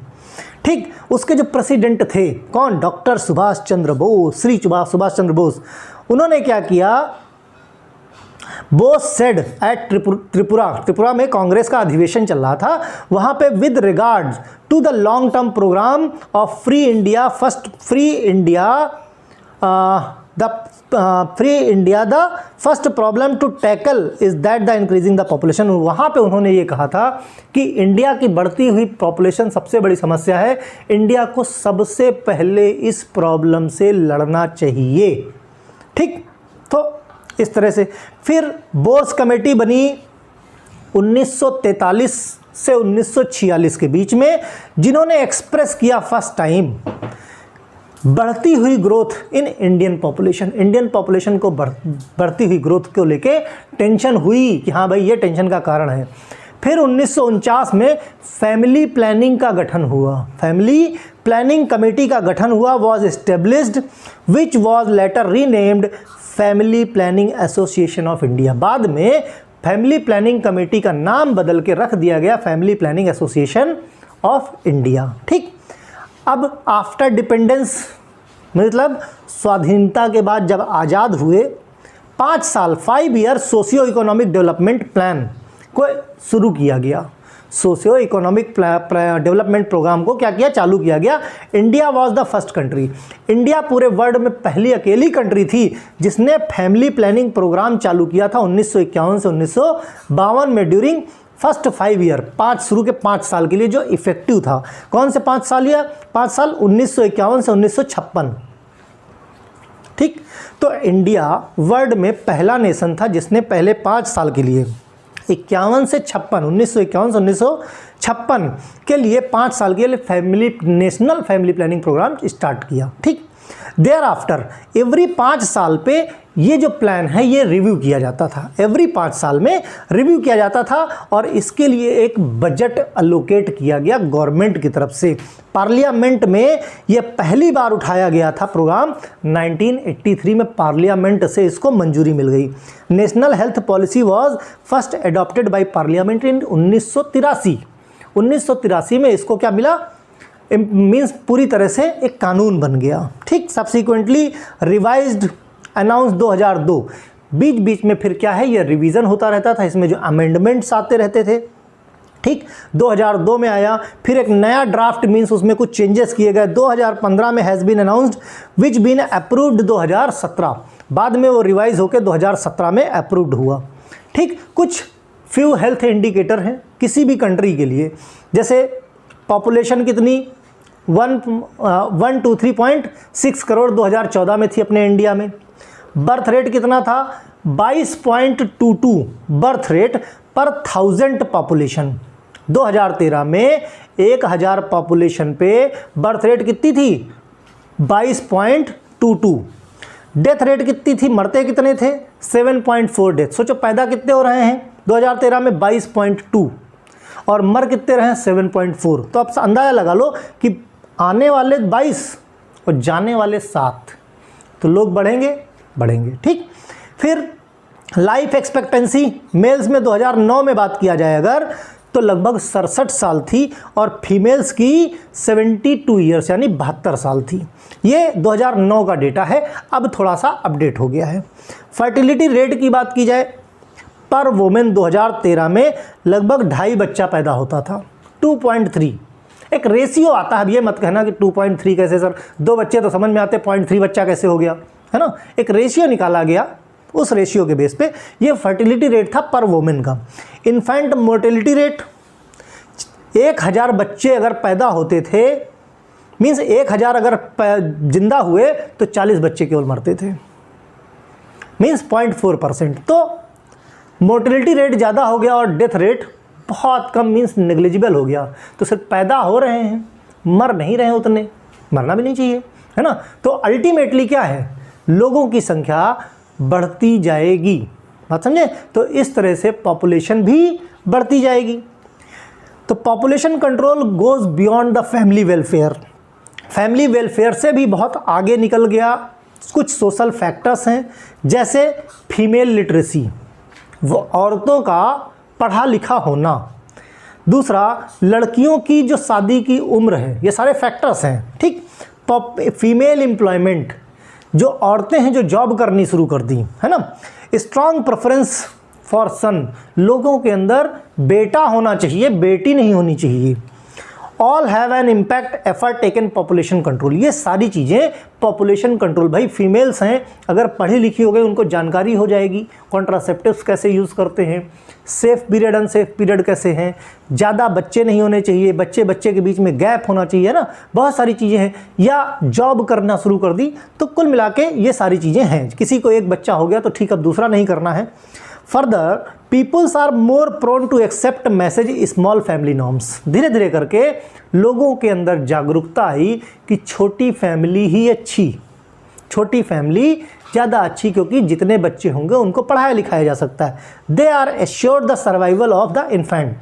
ठीक, उसके जो प्रेसिडेंट थे, कौन, डॉक्टर सुभाष चंद्र बोस, श्री सुभाष चंद्र बोस, उन्होंने क्या किया, बोस सेड एट त्रिपुरा में कांग्रेस का अधिवेशन चल रहा था, वहां पे with regards to the long term programme of free India the first problem to tackle is that the increasing the population. वहाँ पे उन्होंने ये कहा था कि इंडिया की बढ़ती हुई पॉपुलेशन सबसे बड़ी समस्या है, इंडिया को सबसे पहले इस प्रॉब्लम से लड़ना चाहिए, ठीक। तो इस तरह से फिर बोस कमेटी बनी 1943 से 1946 के बीच में, जिन्होंने एक्सप्रेस किया फर्स्ट टाइम बढ़ती हुई ग्रोथ इन इंडियन पॉपुलेशन को बढ़ती हुई ग्रोथ को लेके टेंशन हुई कि हाँ भाई ये टेंशन का कारण है। फिर 1949 में फैमिली प्लानिंग का गठन हुआ, फैमिली प्लानिंग कमेटी का गठन हुआ, was established which was later renamed family planning association of India. बाद में फैमिली प्लानिंग कमेटी का नाम बदल के रख दिया गया family planning association of India, ठीक। अब आफ्टर डिपेंडेंस, मतलब स्वाधीनता के बाद जब आज़ाद हुए, 5 साल 5 year socio economic development plan को शुरू किया गया, सोशियो इकोनॉमिक डेवलपमेंट प्रोग्राम को क्या किया, चालू किया गया। India was the first country, India पूरे वर्ल्ड में पहली अकेली कंट्री थी जिसने फैमिली प्लानिंग प्रोग्राम चालू किया था 1951 से 1952 में ड्यूरिंग फर्स्ट 5 ईयर, 5 शुरू के 5 साल के लिए जो इफेक्टिव था। कौन से 5 साल, या 5 साल 1951 से 1956, ठीक। तो इंडिया वर्ल्ड में पहला नेशन था जिसने पहले 5 साल के लिए 1951 से 1956 के लिए 5 साल के लिए national family planning programme start किया। ठीक। देयर आफ्टर एवरी 5 साल पे ये जो प्लान है ये रिव्यू किया जाता था, एवरी 5 साल में रिव्यू किया जाता था और इसके लिए एक बजट अलोकेट किया गया गवर्नमेंट की तरफ से। पार्लियामेंट में ये पहली बार उठाया गया था प्रोग्राम, 1983 में पार्लियामेंट से इसको मंजूरी मिल गई। National health policy was first adopted by parliament in 1983 में इसको क्या मिला, मीन्स पूरी तरह से एक कानून बन गया। ठीक। सब्सिक्वेंटली रिवाइज्ड अनाउंस 2002, बीच बीच में फिर क्या है ये रिवीजन होता रहता था, इसमें जो अमेंडमेंट्स आते रहते थे। ठीक। 2002 में आया, फिर एक नया ड्राफ्ट मीन्स उसमें कुछ चेंजेस किए गए। 2015 में has been announced which been approved 2017, बाद में वो रिवाइज होकर 2017 में अप्रूव्ड हुआ। ठीक। कुछ फ्यू हेल्थ इंडिकेटर हैं किसी भी कंट्री के लिए, जैसे पॉपुलेशन कितनी 123.6 करोड़ 2014 में थी अपने इंडिया में। बर्थ रेट कितना था 22.22 बर्थ रेट पर 1000 पॉपुलेशन। 2013 में 1000 पॉपुलेशन पे बर्थ रेट कितनी थी 22.22। डेथ रेट कितनी थी, मरते कितने थे 7.4 डेथ। सोचो पैदा कितने हो रहे हैं 2013 में 22.2 और मर कितने रहे हैं 7.4। तो आप अंदाज़ा लगा लो कि आने वाले 22 और जाने वाले 7, तो लोग बढ़ेंगे। ठीक। फिर लाइफ एक्सपेक्टेंसी मेल्स में 2009 में बात किया जाए अगर तो लगभग 67 साल थी और फीमेल्स की 72 ईयर्स यानी 72 साल थी। ये 2009 का डेटा है, अब थोड़ा सा अपडेट हो गया है। फर्टिलिटी रेट की बात की जाए पर वुमेन 2013 में लगभग 2.5 बच्चा पैदा होता था, 2.3। एक रेशियो आता है, अब ये मत कहना कि 2.3 कैसे सर, 2 बच्चे तो समझ में आते, 0.3 बच्चा कैसे हो गया, है ना। एक रेशियो निकाला गया, उस रेशियो के बेस पे ये फर्टिलिटी रेट था पर वुमेन का। इन्फेंट मोर्टेलिटी रेट 1000 बच्चे अगर पैदा होते थे, मीन्स 1000 अगर जिंदा हुए तो 40 बच्चे केवल मरते थे, मीन्स 0.4%। तो मोर्टेलिटी रेट ज़्यादा हो गया और डेथ रेट बहुत कम, मीन्स नेग्लिजिबल हो गया। तो सिर्फ पैदा हो रहे हैं, मर नहीं रहे उतने, मरना भी नहीं चाहिए, है ना। तो अल्टीमेटली क्या है, लोगों की संख्या बढ़ती जाएगी, बात समझे। तो इस तरह से पॉपुलेशन भी बढ़ती जाएगी। तो population control goes beyond the family welfare. Family welfare से भी बहुत आगे निकल गया। कुछ सोशल फैक्टर्स हैं जैसे फीमेल लिटरेसी, वो औरतों का पढ़ा लिखा होना। दूसरा, लड़कियों की जो शादी की उम्र है, ये सारे फैक्टर्स हैं। ठीक। फीमेल एम्प्लॉयमेंट, जो औरतें हैं जो जॉब करनी शुरू कर दी, है ना। स्ट्रॉन्ग प्रेफरेंस फॉर सन, लोगों के अंदर बेटा होना चाहिए, बेटी नहीं होनी चाहिए। All have an impact effort taken population control, ये सारी चीज़ें पॉपुलेशन कंट्रोल। भाई फीमेल्स हैं, अगर पढ़ी लिखी हो गई, उनको जानकारी हो जाएगी कॉन्ट्रासेप्टिव्स कैसे यूज़ करते हैं, सेफ पीरियड अनसेफ पीरियड कैसे हैं, ज़्यादा बच्चे नहीं होने चाहिए, बच्चे के बीच में गैप होना चाहिए ना, बहुत सारी चीज़ें हैं। या जॉब करना शुरू कर दी, तो कुल मिला के ये सारी चीज़ें हैं। किसी को एक बच्चा हो गया तो ठीक, अब दूसरा नहीं करना है। Further peoples are more prone to accept message small family norms. धीरे धीरे करके लोगों के अंदर जागरूकता आई कि छोटी फैमिली ही अच्छी, छोटी फैमिली ज़्यादा अच्छी, क्योंकि जितने बच्चे होंगे उनको पढ़ाया लिखाया जा सकता है। They are assured the survival of the infant.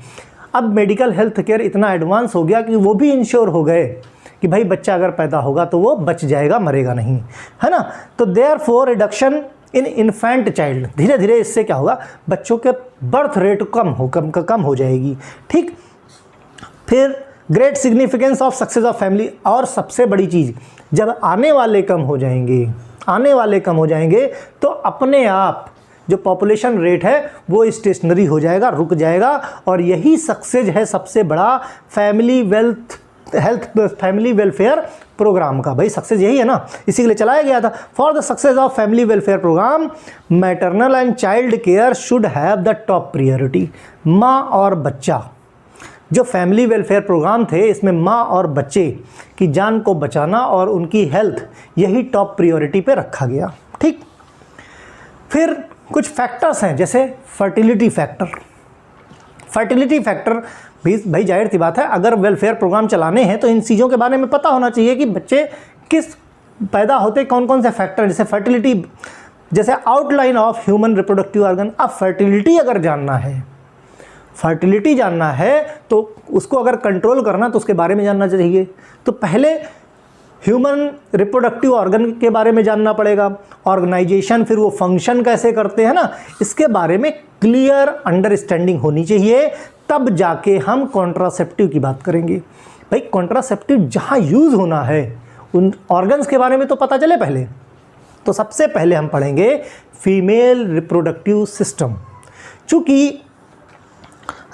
अब मेडिकल हेल्थ केयर इतना एडवांस हो गया कि वो भी इंश्योर हो गए कि भाई बच्चा अगर पैदा होगा तो वो बच जाएगा, मरेगा नहीं, है ना। तो therefore reduction in infant child, धीरे धीरे इससे क्या होगा, बच्चों के बर्थ रेट कम हो जाएगी। ठीक। फिर great significance of success of family, और सबसे बड़ी चीज़, जब आने वाले कम हो जाएंगे तो अपने आप जो पॉपुलेशन रेट है वो स्टेशनरी हो जाएगा, रुक जाएगा। और यही सक्सेस है सबसे बड़ा फैमिली वेलफेयर प्रोग्राम का। भाई सक्सेस यही है ना, इसी के लिए चलाया गया था। For the success of family welfare programme, maternal and child care should have the top priority. माँ और बच्चा जो फैमिली वेलफेयर प्रोग्राम थे इसमें माँ और बच्चे की जान को बचाना और उनकी हेल्थ यही टॉप प्रायोरिटी पे रखा गया। ठीक, फिर कुछ फैक्टर्स हैं जैसे फर्टिलिटी फैक्टर। फर्टिलिटी फैक्टर भी भाई जाहिर सी बात है, अगर वेलफेयर प्रोग्राम चलाने हैं तो इन चीज़ों के बारे में पता होना चाहिए कि बच्चे किस पैदा होते कौन कौन से फैक्टर, जैसे फर्टिलिटी, जैसे outline of human reproductive organ. अब फर्टिलिटी अगर जानना है, फर्टिलिटी जानना है तो उसको अगर कंट्रोल करना तो उसके बारे में जानना चाहिए। तो पहले ह्यूमन रिप्रोडक्टिव ऑर्गन के बारे में जानना पड़ेगा, ऑर्गेनाइजेशन, फिर वो फंक्शन कैसे करते हैं ना, इसके बारे में क्लियर अंडरस्टैंडिंग होनी चाहिए, तब जाके हम कॉन्ट्रासेप्टिव की बात करेंगे। भाई कॉन्ट्रासेप्टिव जहाँ यूज़ होना है उन ऑर्गन्स के बारे में तो पता चले पहले। तो सबसे पहले हम पढ़ेंगे फीमेल रिप्रोडक्टिव सिस्टम। चूँकि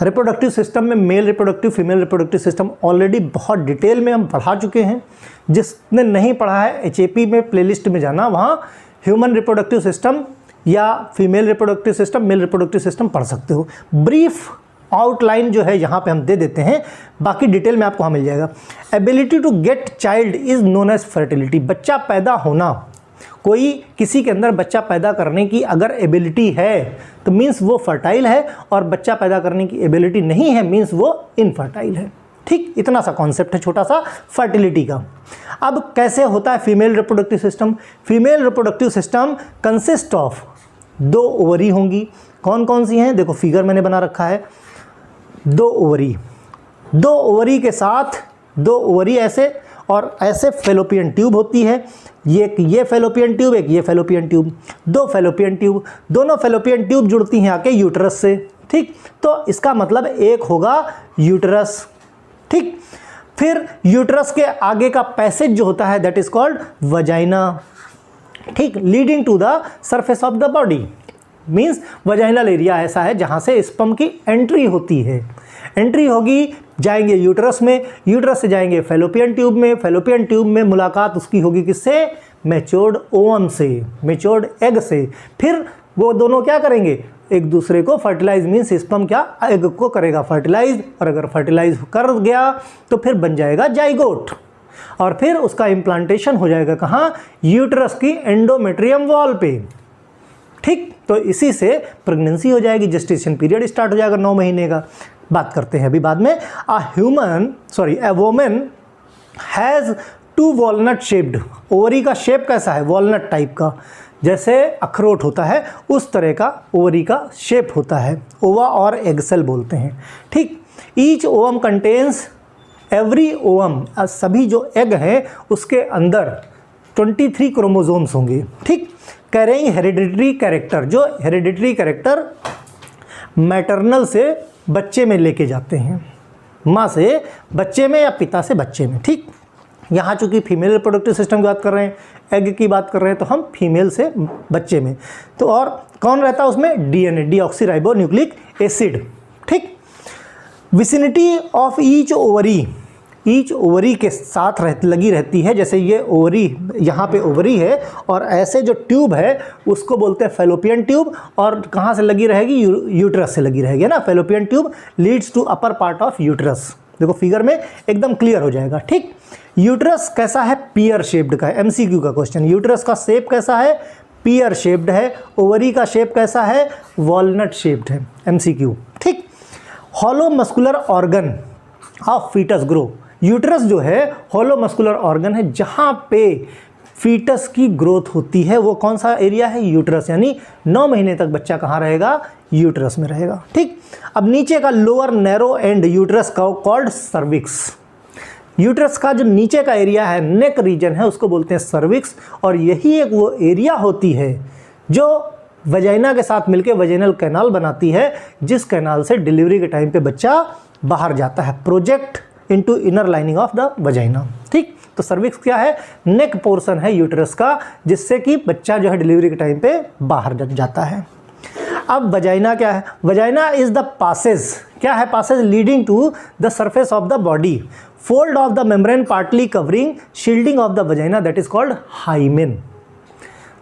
रिप्रोडक्टिव सिस्टम में male reproductive, female reproductive system already बहुत डिटेल में हम पढ़ा चुके हैं। जिसने नहीं पढ़ा है HAP में प्लेलिस्ट में जाना, वहाँ ह्यूमन रिप्रोडक्टिव सिस्टम या female reproductive system, male reproductive system पढ़ सकते हो। ब्रीफ आउटलाइन जो है यहाँ पे हम दे देते हैं, बाकी डिटेल में आपको वहाँ मिल जाएगा। Ability to get child is known as fertility. बच्चा पैदा होना, कोई किसी के अंदर बच्चा पैदा करने की अगर एबिलिटी है तो मीन्स वो फर्टाइल है, और बच्चा पैदा करने की एबिलिटी नहीं है मीन्स वो इनफर्टाइल है। ठीक, इतना सा कॉन्सेप्ट है छोटा सा फर्टिलिटी का। अब कैसे होता है female reproductive system? Female reproductive system consist of 2 ovary होंगी। कौन कौन सी हैं? देखो फिगर मैंने बना रखा है, 2 ओवरी, 2 ओवरी के साथ 2 ओवरी ऐसे और ऐसे फेलोपियन ट्यूब होती है। ये फेलोपियन ट्यूब, एक ये फेलोपियन ट्यूब, 2 फेलोपियन ट्यूब, दोनों फेलोपियन ट्यूब जुड़ती हैं आके यूटरस से। ठीक, तो इसका मतलब एक होगा यूटरस। ठीक, फिर यूटरस के आगे का पैसेज जो होता है दैट इज कॉल्ड वजाइना। ठीक, leading to the surface of the body, means vaginal area ऐसा है जहाँ से स्पर्म की एंट्री होती है। एंट्री होगी, जाएंगे यूटरस में, यूटरस से जाएंगे फेलोपियन ट्यूब में, फेलोपियन ट्यूब में मुलाकात उसकी होगी किससे? मैच्योर्ड ओवम से, मैच्योर्ड एग से। फिर वो दोनों क्या करेंगे? एक दूसरे को फर्टिलाइज, मीन्स स्पर्म क्या एग को करेगा फर्टिलाइज, और अगर फर्टिलाइज कर गया तो फिर बन जाएगा जाइगोट, और फिर उसका इम्प्लांटेशन हो जाएगा कहाँ? यूटरस की एंडोमेट्रियम वॉल पे। ठीक, तो इसी से प्रेगनेंसी हो जाएगी, जेस्टेशन पीरियड स्टार्ट हो जाएगा 9 महीने का। बात करते हैं अभी बाद में। A women has 2 walnut shaped. Ovary का शेप कैसा है? वॉलनट टाइप का, जैसे अखरोट होता है उस तरह का ओवरी का शेप होता है। ओवा और एग सेल बोलते हैं। ठीक, each ovum contains, every ovum, सभी जो एग हैं उसके अंदर 23 क्रोमोसोम्स होंगे। ठीक, कैरिंग हेरिडिटरी कैरेक्टर, जो हेरिडिटरी कैरेक्टर मैटरनल से बच्चे में लेके जाते हैं, माँ से बच्चे में या पिता से बच्चे में। ठीक, यहाँ चूँकि फीमेल रिप्रोडक्टिव सिस्टम की बात कर रहे हैं, एग की बात कर रहे हैं, तो हम फीमेल से बच्चे में। तो और कौन रहता है उसमें? DNA, deoxy ribonucleic acid. ठीक, विसिनिटी ऑफ ईच ओवरी के साथ लगी रहती है। जैसे ये ओवरी, यहाँ पे ओवरी है और ऐसे जो ट्यूब है उसको बोलते हैं फेलोपियन ट्यूब, और कहाँ से लगी रहेगी? यूटरस से लगी रहेगी ना। Fallopian tube leads to upper part of uterus. देखो फिगर में एकदम क्लियर हो जाएगा। ठीक, यूटरस कैसा है? पियर शेप्ड का है। MCQ का क्वेश्चन, यूटरस का शेप कैसा है? पियर शेप्ड है। ओवरी का शेप कैसा है? वॉलनट शेप्ड है। MCQ। ठीक, hollow muscular organ of foetus grow. Uterus जो है हॉलो मस्कुलर ऑर्गन है जहाँ पे फीटस की ग्रोथ होती है। वो कौन सा एरिया है? यूटरस, यानी 9 महीने तक बच्चा कहाँ रहेगा? यूटरस में रहेगा। ठीक, अब नीचे का लोअर नैरो एंड यूटरस का कॉल्ड सर्विक्स। यूटरस का जो नीचे का एरिया है, नेक रीजन है, उसको बोलते हैं सर्विक्स, और यही एक वो एरिया होती है जो वजाइना के साथ मिलकर वजाइनल कैनाल बनाती है, जिस कैनाल से डिलीवरी के टाइम पे बच्चा बाहर जाता है, project into inner lining of the vagina. ठीक, तो सर्विक्स क्या है? नेक पोर्शन है यूटरस का, जिससे कि बच्चा जो है डिलीवरी के टाइम पे बाहर जाता है। अब वजाइना क्या है? वजाइना इज द पासेज, क्या है? Passage leading to the surface of the body, fold of the membrane partly covering shielding of the vagina, that is called hymen.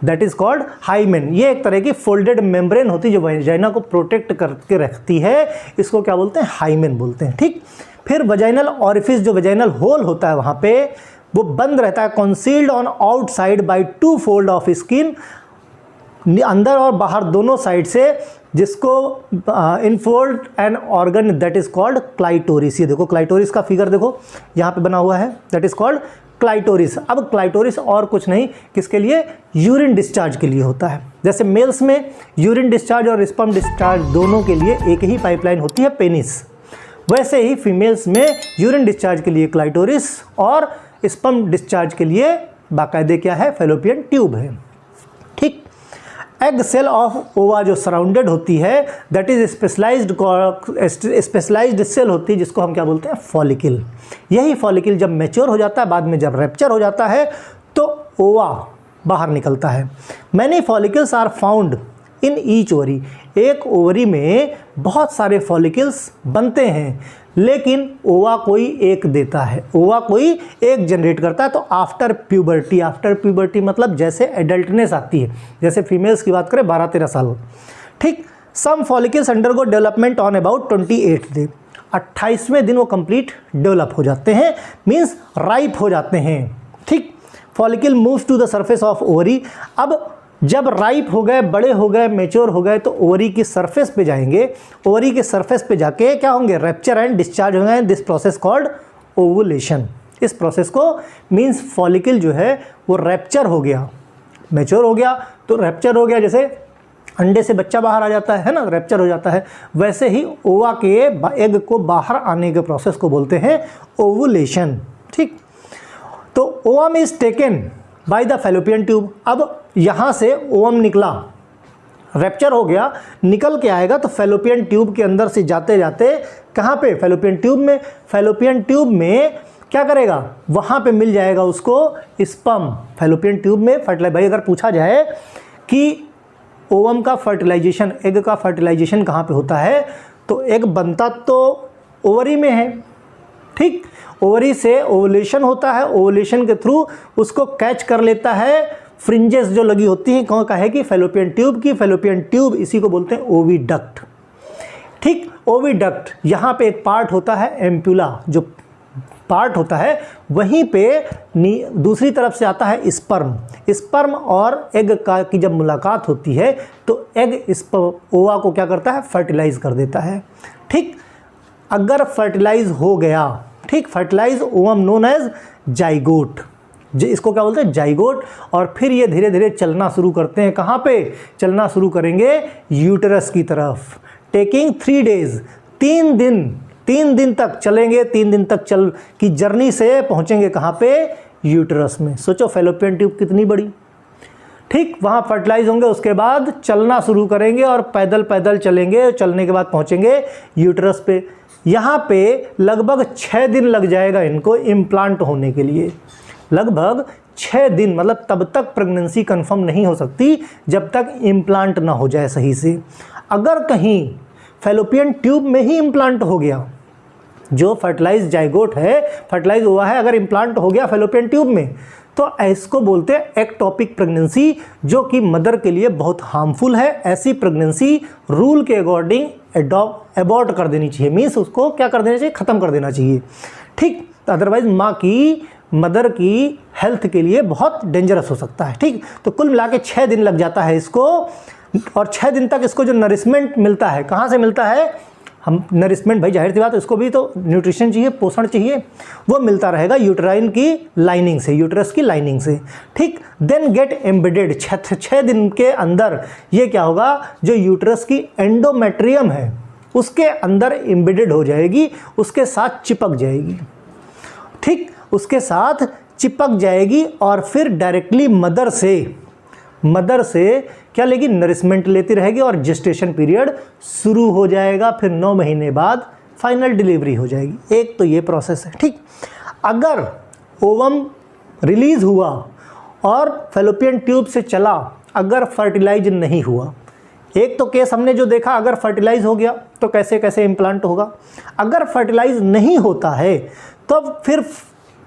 That is called hymen. ये एक तरह की folded membrane होती है जो vagina को प्रोटेक्ट करके रखती है, इसको क्या बोलते हैं, हाइमेन बोलते हैं। ठीक, फिर वजाइनल ऑरिफिस, जो वजाइनल होल होता है वहाँ पे वो बंद रहता है, concealed on outside by 2 fold of skin, अंदर और बाहर दोनों साइड से, जिसको infold an organ that is called clitoris. ये देखो क्लाइटोरिस का फिगर देखो यहाँ पे बना हुआ है, दैट इज कॉल्ड क्लाइटोरिस। अब क्लाइटोरिस और कुछ नहीं, किसके लिए, यूरिन डिस्चार्ज के लिए होता है। जैसे मेल्स में यूरिन डिस्चार्ज और स्पर्म डिस्चार्ज दोनों के लिए एक ही पाइपलाइन होती है, पेनिस, वैसे ही फीमेल्स में यूरिन डिस्चार्ज के लिए क्लाइटोरिस और स्पर्म डिस्चार्ज के लिए बाकायदे क्या है, फैलोपियन ट्यूब है। ठीक, एग सेल ऑफ ओवा जो सराउंडेड होती है दैट इज स्पेशलाइज्ड सेल होती है, जिसको हम क्या बोलते हैं, फॉलिकल। यही फॉलिकल जब मैच्योर हो जाता है, बाद में जब रैप्चर हो जाता है तो ओवा बाहर निकलता है। Many follicles are found in each ovary, एक ओवरी में बहुत सारे फॉलिकल्स बनते हैं, लेकिन ओवा कोई एक देता है, ओवा कोई एक जनरेट करता है। तो आफ्टर प्यूबर्टी मतलब जैसे एडल्टनेस आती है, जैसे फीमेल्स की बात करें 12-13 साल। ठीक, some follicles undergo development on about 28 day, 28वें दिन वो कंप्लीट डेवलप हो जाते हैं, मीन्स राइप हो जाते हैं। ठीक, follicle moves to the surface of ovary. अब जब राइप हो गए, बड़े हो गए, मेच्योर हो गए तो ओवरी की सरफेस पे जाएंगे, ओवरी के सरफेस पे जाके क्या होंगे, रैप्चर एंड डिस्चार्ज होंगे। This process called ovulation. इस प्रोसेस को मीन्स फॉलिकल जो है वो रैप्चर हो गया, मेच्योर हो गया, तो रैप्चर हो गया, जैसे अंडे से बच्चा बाहर आ जाता है ना, रैप्चर हो जाता है, वैसे ही ओवा के एग को बाहर आने के प्रोसेस को बोलते हैं ओवुलेशन। ठीक, तो ovum is taken by the fallopian tube. अब यहाँ से ओवम निकला, रैप्चर हो गया, निकल के आएगा तो फैलोपियन ट्यूब के अंदर से जाते जाते कहाँ पे, फैलोपियन ट्यूब में। फैलोपियन ट्यूब में क्या करेगा, वहाँ पे मिल जाएगा उसको स्पर्म। फैलोपियन ट्यूब में फर्टिलाइज, भाई अगर पूछा जाए कि ओवम का फर्टिलाइजेशन, एग का फर्टिलाइजेशन कहाँ पे होता है, तो एग बनता तो ओवरी में है। ठीक, ओवरी से ओवुलेशन होता है, ओवुलेशन के थ्रू उसको कैच कर लेता है फ्रिंजेस जो लगी होती हैं, कौन का है कि फैलोपियन ट्यूब की। फैलोपियन ट्यूब इसी को बोलते हैं ओविडक्ट। ठीक, ओविडक्ट, यहाँ पे एक पार्ट होता है एम्पुला, जो पार्ट होता है वहीं पे दूसरी तरफ से आता है स्पर्म। स्पर्म और एग का की जब मुलाकात होती है तो एग ओवा को क्या करता है, फर्टिलाइज कर देता है। ठीक, अगर फर्टिलाइज हो गया, ठीक, fertilize ovum known as zygote, इसको क्या बोलते हैं, जाइगोट। और फिर ये धीरे धीरे चलना शुरू करते हैं, कहाँ पे चलना शुरू करेंगे, यूटेरस की तरफ। टेकिंग 3 डेज, 3 दिन तक चलेंगे, 3 दिन तक चल की जर्नी से पहुँचेंगे कहाँ पे, यूटेरस में। सोचो फैलोपियन ट्यूब कितनी बड़ी। ठीक, वहाँ फर्टिलाइज होंगे, उसके बाद चलना शुरू करेंगे और पैदल पैदल चलेंगे, चलने के बाद पहुँचेंगे यूटेरस पे। यहाँ पे लगभग 6 दिन लग जाएगा इनको इम्प्लांट होने के लिए, लगभग 6 दिन, मतलब तब तक प्रेगनेंसी कंफर्म नहीं हो सकती जब तक इम्प्लांट ना हो जाए सही से। अगर कहीं फैलोपियन ट्यूब में ही इम्प्लांट हो गया, जो फर्टिलाइज जाइगोट है, फर्टिलाइज हुआ है, अगर इम्प्लांट हो गया फैलोपियन ट्यूब में, तो इसको बोलते हैं एक्टोपिक प्रेगनेंसी, जो कि मदर के लिए बहुत हार्मफुल है। ऐसी प्रेगनेंसी रूल के अकॉर्डिंग एबॉर्ट कर देनी चाहिए, मीन्स उसको क्या कर देना चाहिए, ख़त्म कर देना चाहिए। ठीक, अदरवाइज माँ की, मदर की हेल्थ के लिए बहुत डेंजरस हो सकता है। ठीक, तो कुल मिला के 6 दिन लग जाता है इसको, और 6 दिन तक इसको जो नरिशमेंट मिलता है, कहाँ से मिलता है, हम नरिशमेंट, भाई जाहिर सी बात, इसको भी तो न्यूट्रिशन चाहिए, पोषण चाहिए, वो मिलता रहेगा यूटेराइन की लाइनिंग से, यूटेरस की लाइनिंग से। ठीक, देन गेट एम्बेडेड, 6 दिन के अंदर ये क्या होगा, जो यूटेरस की एंडोमेट्रियम है उसके अंदर एम्बेडेड हो जाएगी, उसके साथ चिपक जाएगी। ठीक, उसके साथ चिपक जाएगी और फिर डायरेक्टली मदर से क्या लेगी, नरिशमेंट लेती रहेगी और जेस्टेशन पीरियड शुरू हो जाएगा। फिर 9 महीने बाद फाइनल डिलीवरी हो जाएगी। एक तो ये प्रोसेस है। ठीक, अगर ओवम रिलीज हुआ और फैलोपियन ट्यूब से चला, अगर फर्टिलाइज नहीं हुआ, एक तो केस हमने जो देखा, अगर फर्टिलाइज हो गया तो कैसे कैसे इम्प्लांट होगा। अगर फर्टिलाइज नहीं होता है तो फिर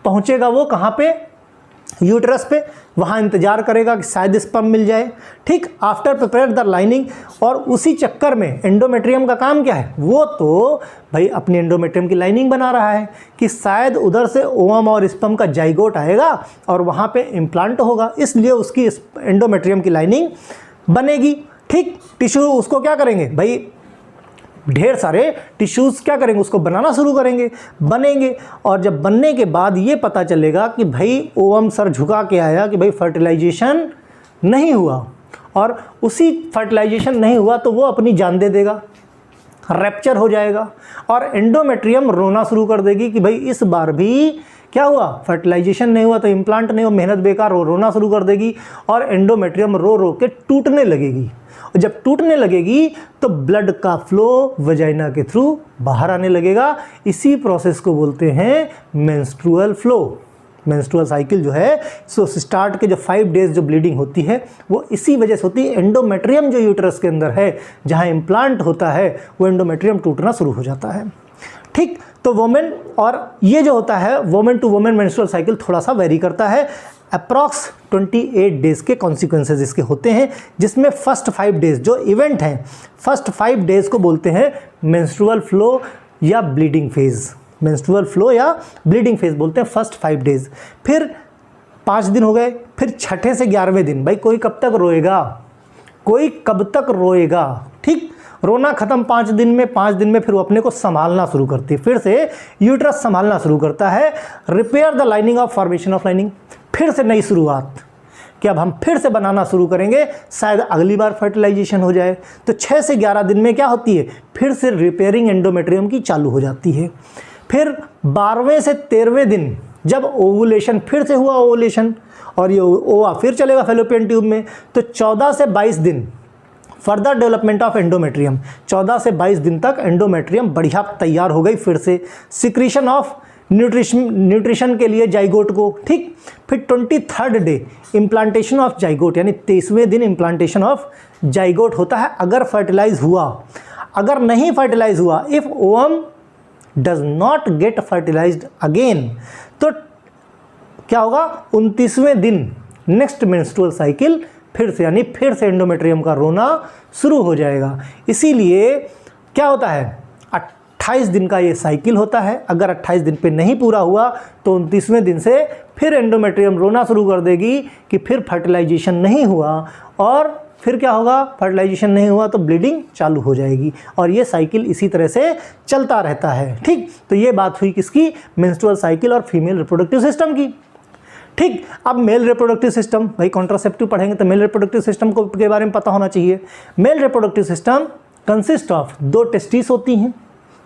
पहुंचेगा वो कहाँ पे, यूट्रस पे, वहाँ इंतजार करेगा कि शायद स्पर्म मिल जाए। ठीक, आफ्टर प्रिपेयर द लाइनिंग, और उसी चक्कर में एंडोमेट्रियम का काम क्या है, वो तो भाई अपनी एंडोमेट्रियम की लाइनिंग बना रहा है कि शायद उधर से ओवम और स्पर्म का जाइगोट आएगा और वहाँ पे इम्प्लांट होगा, इसलिए उसकी एंडोमेट्रियम की लाइनिंग बनेगी। ठीक, टिश्यू उसको क्या करेंगे भाई, ढेर सारे टिश्यूज़ क्या करेंगे, उसको बनाना शुरू करेंगे, बनेंगे, और जब बनने के बाद ये पता चलेगा कि भाई ओवम सर झुका के आया कि भाई फर्टिलाइजेशन नहीं हुआ, और उसी फर्टिलाइजेशन नहीं हुआ तो वो अपनी जान दे देगा, रैप्चर हो जाएगा, और एंडोमेट्रियम रोना शुरू कर देगी कि भाई इस बार भी क्या हुआ, फर्टिलाइजेशन नहीं हुआ, तो इम्प्लांट नहीं हुआ, मेहनत बेकार, रोना शुरू कर देगी, और एंडोमेट्रियम रो रो के टूटने लगेगी। और जब टूटने लगेगी तो ब्लड का फ्लो वजाइना के थ्रू बाहर आने लगेगा। इसी प्रोसेस को बोलते हैं मेंस्ट्रुअल फ्लो। मेंस्ट्रुअल साइकिल जो है, सो स्टार्ट के जो 5 डेज जो ब्लीडिंग होती है वो इसी वजह से होती है। एंडोमेट्रियम जो यूट्रस के अंदर है, जहाँ इम्प्लांट होता है, वो एंडोमेट्रियम टूटना शुरू हो जाता है। ठीक, तो वोमेन, और ये जो होता है women to women menstrual cycle थोड़ा सा वेरी करता है। अप्रॉक्स 28 डेज़ के कॉन्सिक्वेंसेज इसके होते हैं, जिसमें फर्स्ट 5 डेज़ जो इवेंट हैं, फर्स्ट 5 डेज़ को बोलते हैं मेंस्ट्रुअल फ्लो या ब्लीडिंग फेज़। मेंस्ट्रुअल फ्लो या ब्लीडिंग फेज़ बोलते हैं फर्स्ट 5 डेज़। फिर 5 दिन हो गए, फिर छठे से 11वें दिन, भाई कोई कब तक रोएगा, कोई कब तक रोएगा। ठीक, रोना खत्म 5 दिन में, 5 दिन में फिर वो अपने को संभालना शुरू करती है, फिर से यूट्रस संभालना शुरू करता है। Repair the lining of formation of lining, फिर से नई शुरुआत कि अब हम फिर से बनाना शुरू करेंगे, शायद अगली बार फर्टिलाइजेशन हो जाए। तो 6 से 11 दिन में क्या होती है, फिर से रिपेयरिंग एंडोमेट्रियम की चालू हो जाती है। फिर 12वें से 13वें दिन जब ओवुलेशन, फिर से हुआ ओवुलेशन, और ये ओवा फिर चलेगा फैलोपियन ट्यूब में, तो 14 से 22 दिन फर्दर डेवलपमेंट ऑफ एंडोमेट्रियम। 14 से 22 दिन तक एंडोमेट्रियम बढ़िया तैयार हो गई, फिर से सिक्रीशन ऑफ न्यूट्रिशन के लिए जाइगोट को। ठीक, फिर 23rd day implantation of zygote, यानी 23वें दिन इम्प्लांटेशन ऑफ जाइगोट होता है, अगर फर्टिलाइज हुआ। अगर नहीं फर्टिलाइज हुआ, if ovum does not get fertilized again, तो क्या होगा, 29वें दिन नेक्स्ट मेंस्ट्रुअल साइकिल फिर से, यानी फिर से एंडोमेट्रियम का रोना शुरू हो जाएगा। इसीलिए क्या होता है, 28 दिन का ये साइकिल होता है। अगर 28 दिन पे नहीं पूरा हुआ तो 29वें दिन से फिर एंडोमेट्रियम रोना शुरू कर देगी कि फिर फर्टिलाइजेशन नहीं हुआ, और फिर क्या होगा, फर्टिलाइजेशन नहीं हुआ तो ब्लीडिंग चालू हो जाएगी, और ये साइकिल इसी तरह से चलता रहता है। ठीक, तो ये बात हुई किसकी, मेंस्ट्रुअल साइकिल और फीमेल रिप्रोडक्टिव सिस्टम की। ठीक, अब मेल रिप्रोडक्टिव सिस्टम, भाई कॉन्ट्रासेप्टिव पढ़ेंगे तो मेल रिप्रोडक्टिव सिस्टम को के बारे में पता होना चाहिए। Male reproductive system consist of 2 testis होती हैं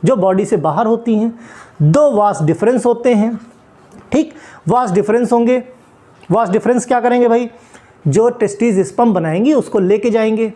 जो बॉडी से बाहर होती हैं, 2 वास डिफरेंस होते हैं। ठीक, वास डिफरेंस होंगे, वास डिफरेंस क्या करेंगे भाई, जो टेस्टिस स्पर्म बनाएंगी उसको लेके जाएंगे।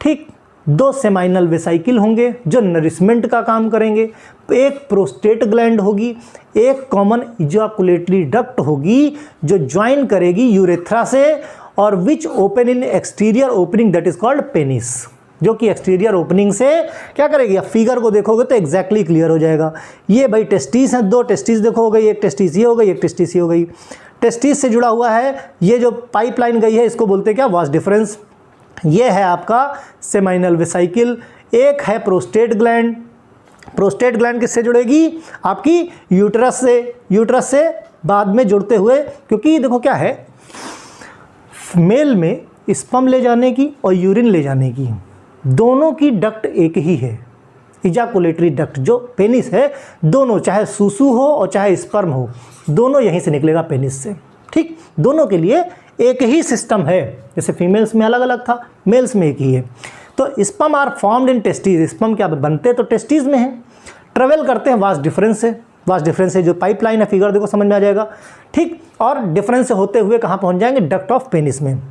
ठीक, 2 सेमाइनल वेसाइकिल होंगे जो नरिशमेंट का काम करेंगे, एक प्रोस्टेट ग्लैंड होगी, एक कॉमन इजाकुलेटरी डक्ट होगी जो ज्वाइन करेगी यूरेथ्रा से, और which open in exterior opening that is called penis, जो कि एक्सटीरियर ओपनिंग से क्या करेगी। अब फिगर को देखोगे तो एग्जैक्टली क्लियर हो जाएगा। ये भाई टेस्टिस हैं, 2 टेस्टिस देखो हो गई, एक टेस्टिस ये हो गई, एक टेस्टिस ये हो गई। टेस्टिस से जुड़ा हुआ है ये जो पाइपलाइन गई है, इसको बोलते हैं क्या, वास डिफरेंस। ये है आपका सेमाइनल वेसाइकिल। एक है प्रोस्टेट ग्लैंड। प्रोस्टेट ग्लैंड किससे जुड़ेगी, आपकी यूट्रस से। यूट्रस से बाद में जुड़ते हुए, क्योंकि देखो क्या है, मेल में स्पर्म ले जाने की और यूरिन ले जाने की दोनों की डक्ट एक ही है। इजाकुलेटरी डक्ट जो पेनिस है, दोनों, चाहे सूसू हो और चाहे स्पर्म हो, दोनों यहीं से निकलेगा पेनिस से। ठीक, दोनों के लिए एक ही सिस्टम है। जैसे फीमेल्स में अलग अलग था, मेल्स में एक ही है। तो sperm are formed in testis, sperm क्या बनते तो टेस्टिस में हैं, ट्रेवल करते हैं वास डिफरेंस से। वास डिफरेंस से जो पाइपलाइन है, फिगर देखो समझ में आ जाएगा। ठीक, और डिफरेंस से होते हुए कहाँ पहुँच जाएंगे, डक्ट ऑफ पेनिस में।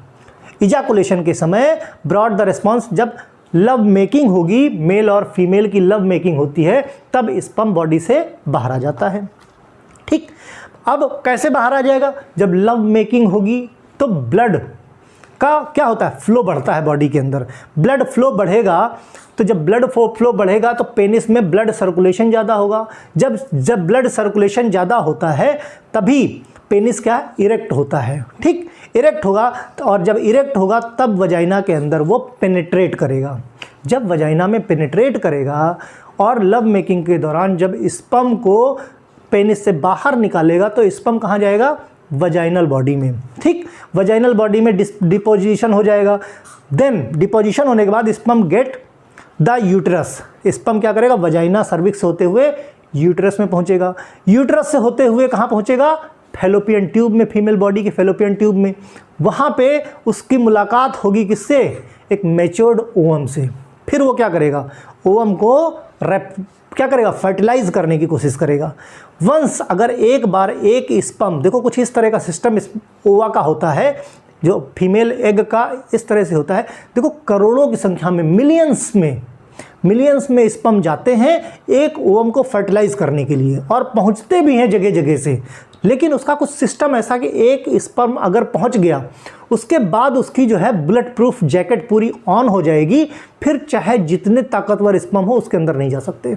इजाकुलेशन के समय ब्रॉड द रिस्पॉन्स, जब लव मेकिंग होगी, मेल और फीमेल की लव मेकिंग होती है, तब स्पर्म बॉडी से बाहर आ जाता है। ठीक, अब कैसे बाहर आ जाएगा, जब लव मेकिंग होगी तो ब्लड का क्या होता है, फ्लो बढ़ता है बॉडी के अंदर। ब्लड फ्लो बढ़ेगा, तो जब ब्लड फ्लो बढ़ेगा तो पेनिस में ब्लड सर्कुलेशन ज़्यादा होगा। जब ब्लड सर्कुलेशन ज़्यादा होता है तभी पेनिस क्या इरेक्ट होता है, ठीक, इरेक्ट होगा और जब इरेक्ट होगा तब वजाइना के अंदर वो पेनिट्रेट करेगा। जब वजाइना में पेनिट्रेट करेगा और लव मेकिंग के दौरान जब स्पर्म को पेनिस से बाहर निकालेगा तो स्पर्म कहाँ जाएगा, वजाइनल बॉडी में, ठीक, वजाइनल बॉडी में डिपोजिशन हो जाएगा। देन डिपोजिशन होने के बाद sperm get the uterus, sperm क्या करेगा, वजाइना सर्विक्स होते हुए यूट्रस में पहुंचेगा, यूट्रस से होते हुए कहाँ पहुंचेगा, फैलोपियन ट्यूब में, फीमेल बॉडी के फैलोपियन ट्यूब में। वहाँ पे उसकी मुलाकात होगी किससे, एक मैच्योर्ड ओवम से। फिर वो क्या करेगा, ओवम को क्या करेगा, फर्टिलाइज करने की कोशिश करेगा। वंस अगर एक बार एक स्पर्म, देखो कुछ इस तरह का सिस्टम इस ओवा का होता है, जो फीमेल एग का इस तरह से होता है। देखो करोड़ों की संख्या में, मिलियंस में स्पर्म जाते हैं एक ओवम को फर्टिलाइज करने के लिए और पहुंचते भी हैं जगह जगह से। लेकिन उसका कुछ सिस्टम ऐसा कि एक स्पर्म अगर पहुंच गया उसके बाद उसकी जो है बुलेट प्रूफ जैकेट पूरी ऑन हो जाएगी, फिर चाहे जितने ताकतवर स्पर्म हो उसके अंदर नहीं जा सकते।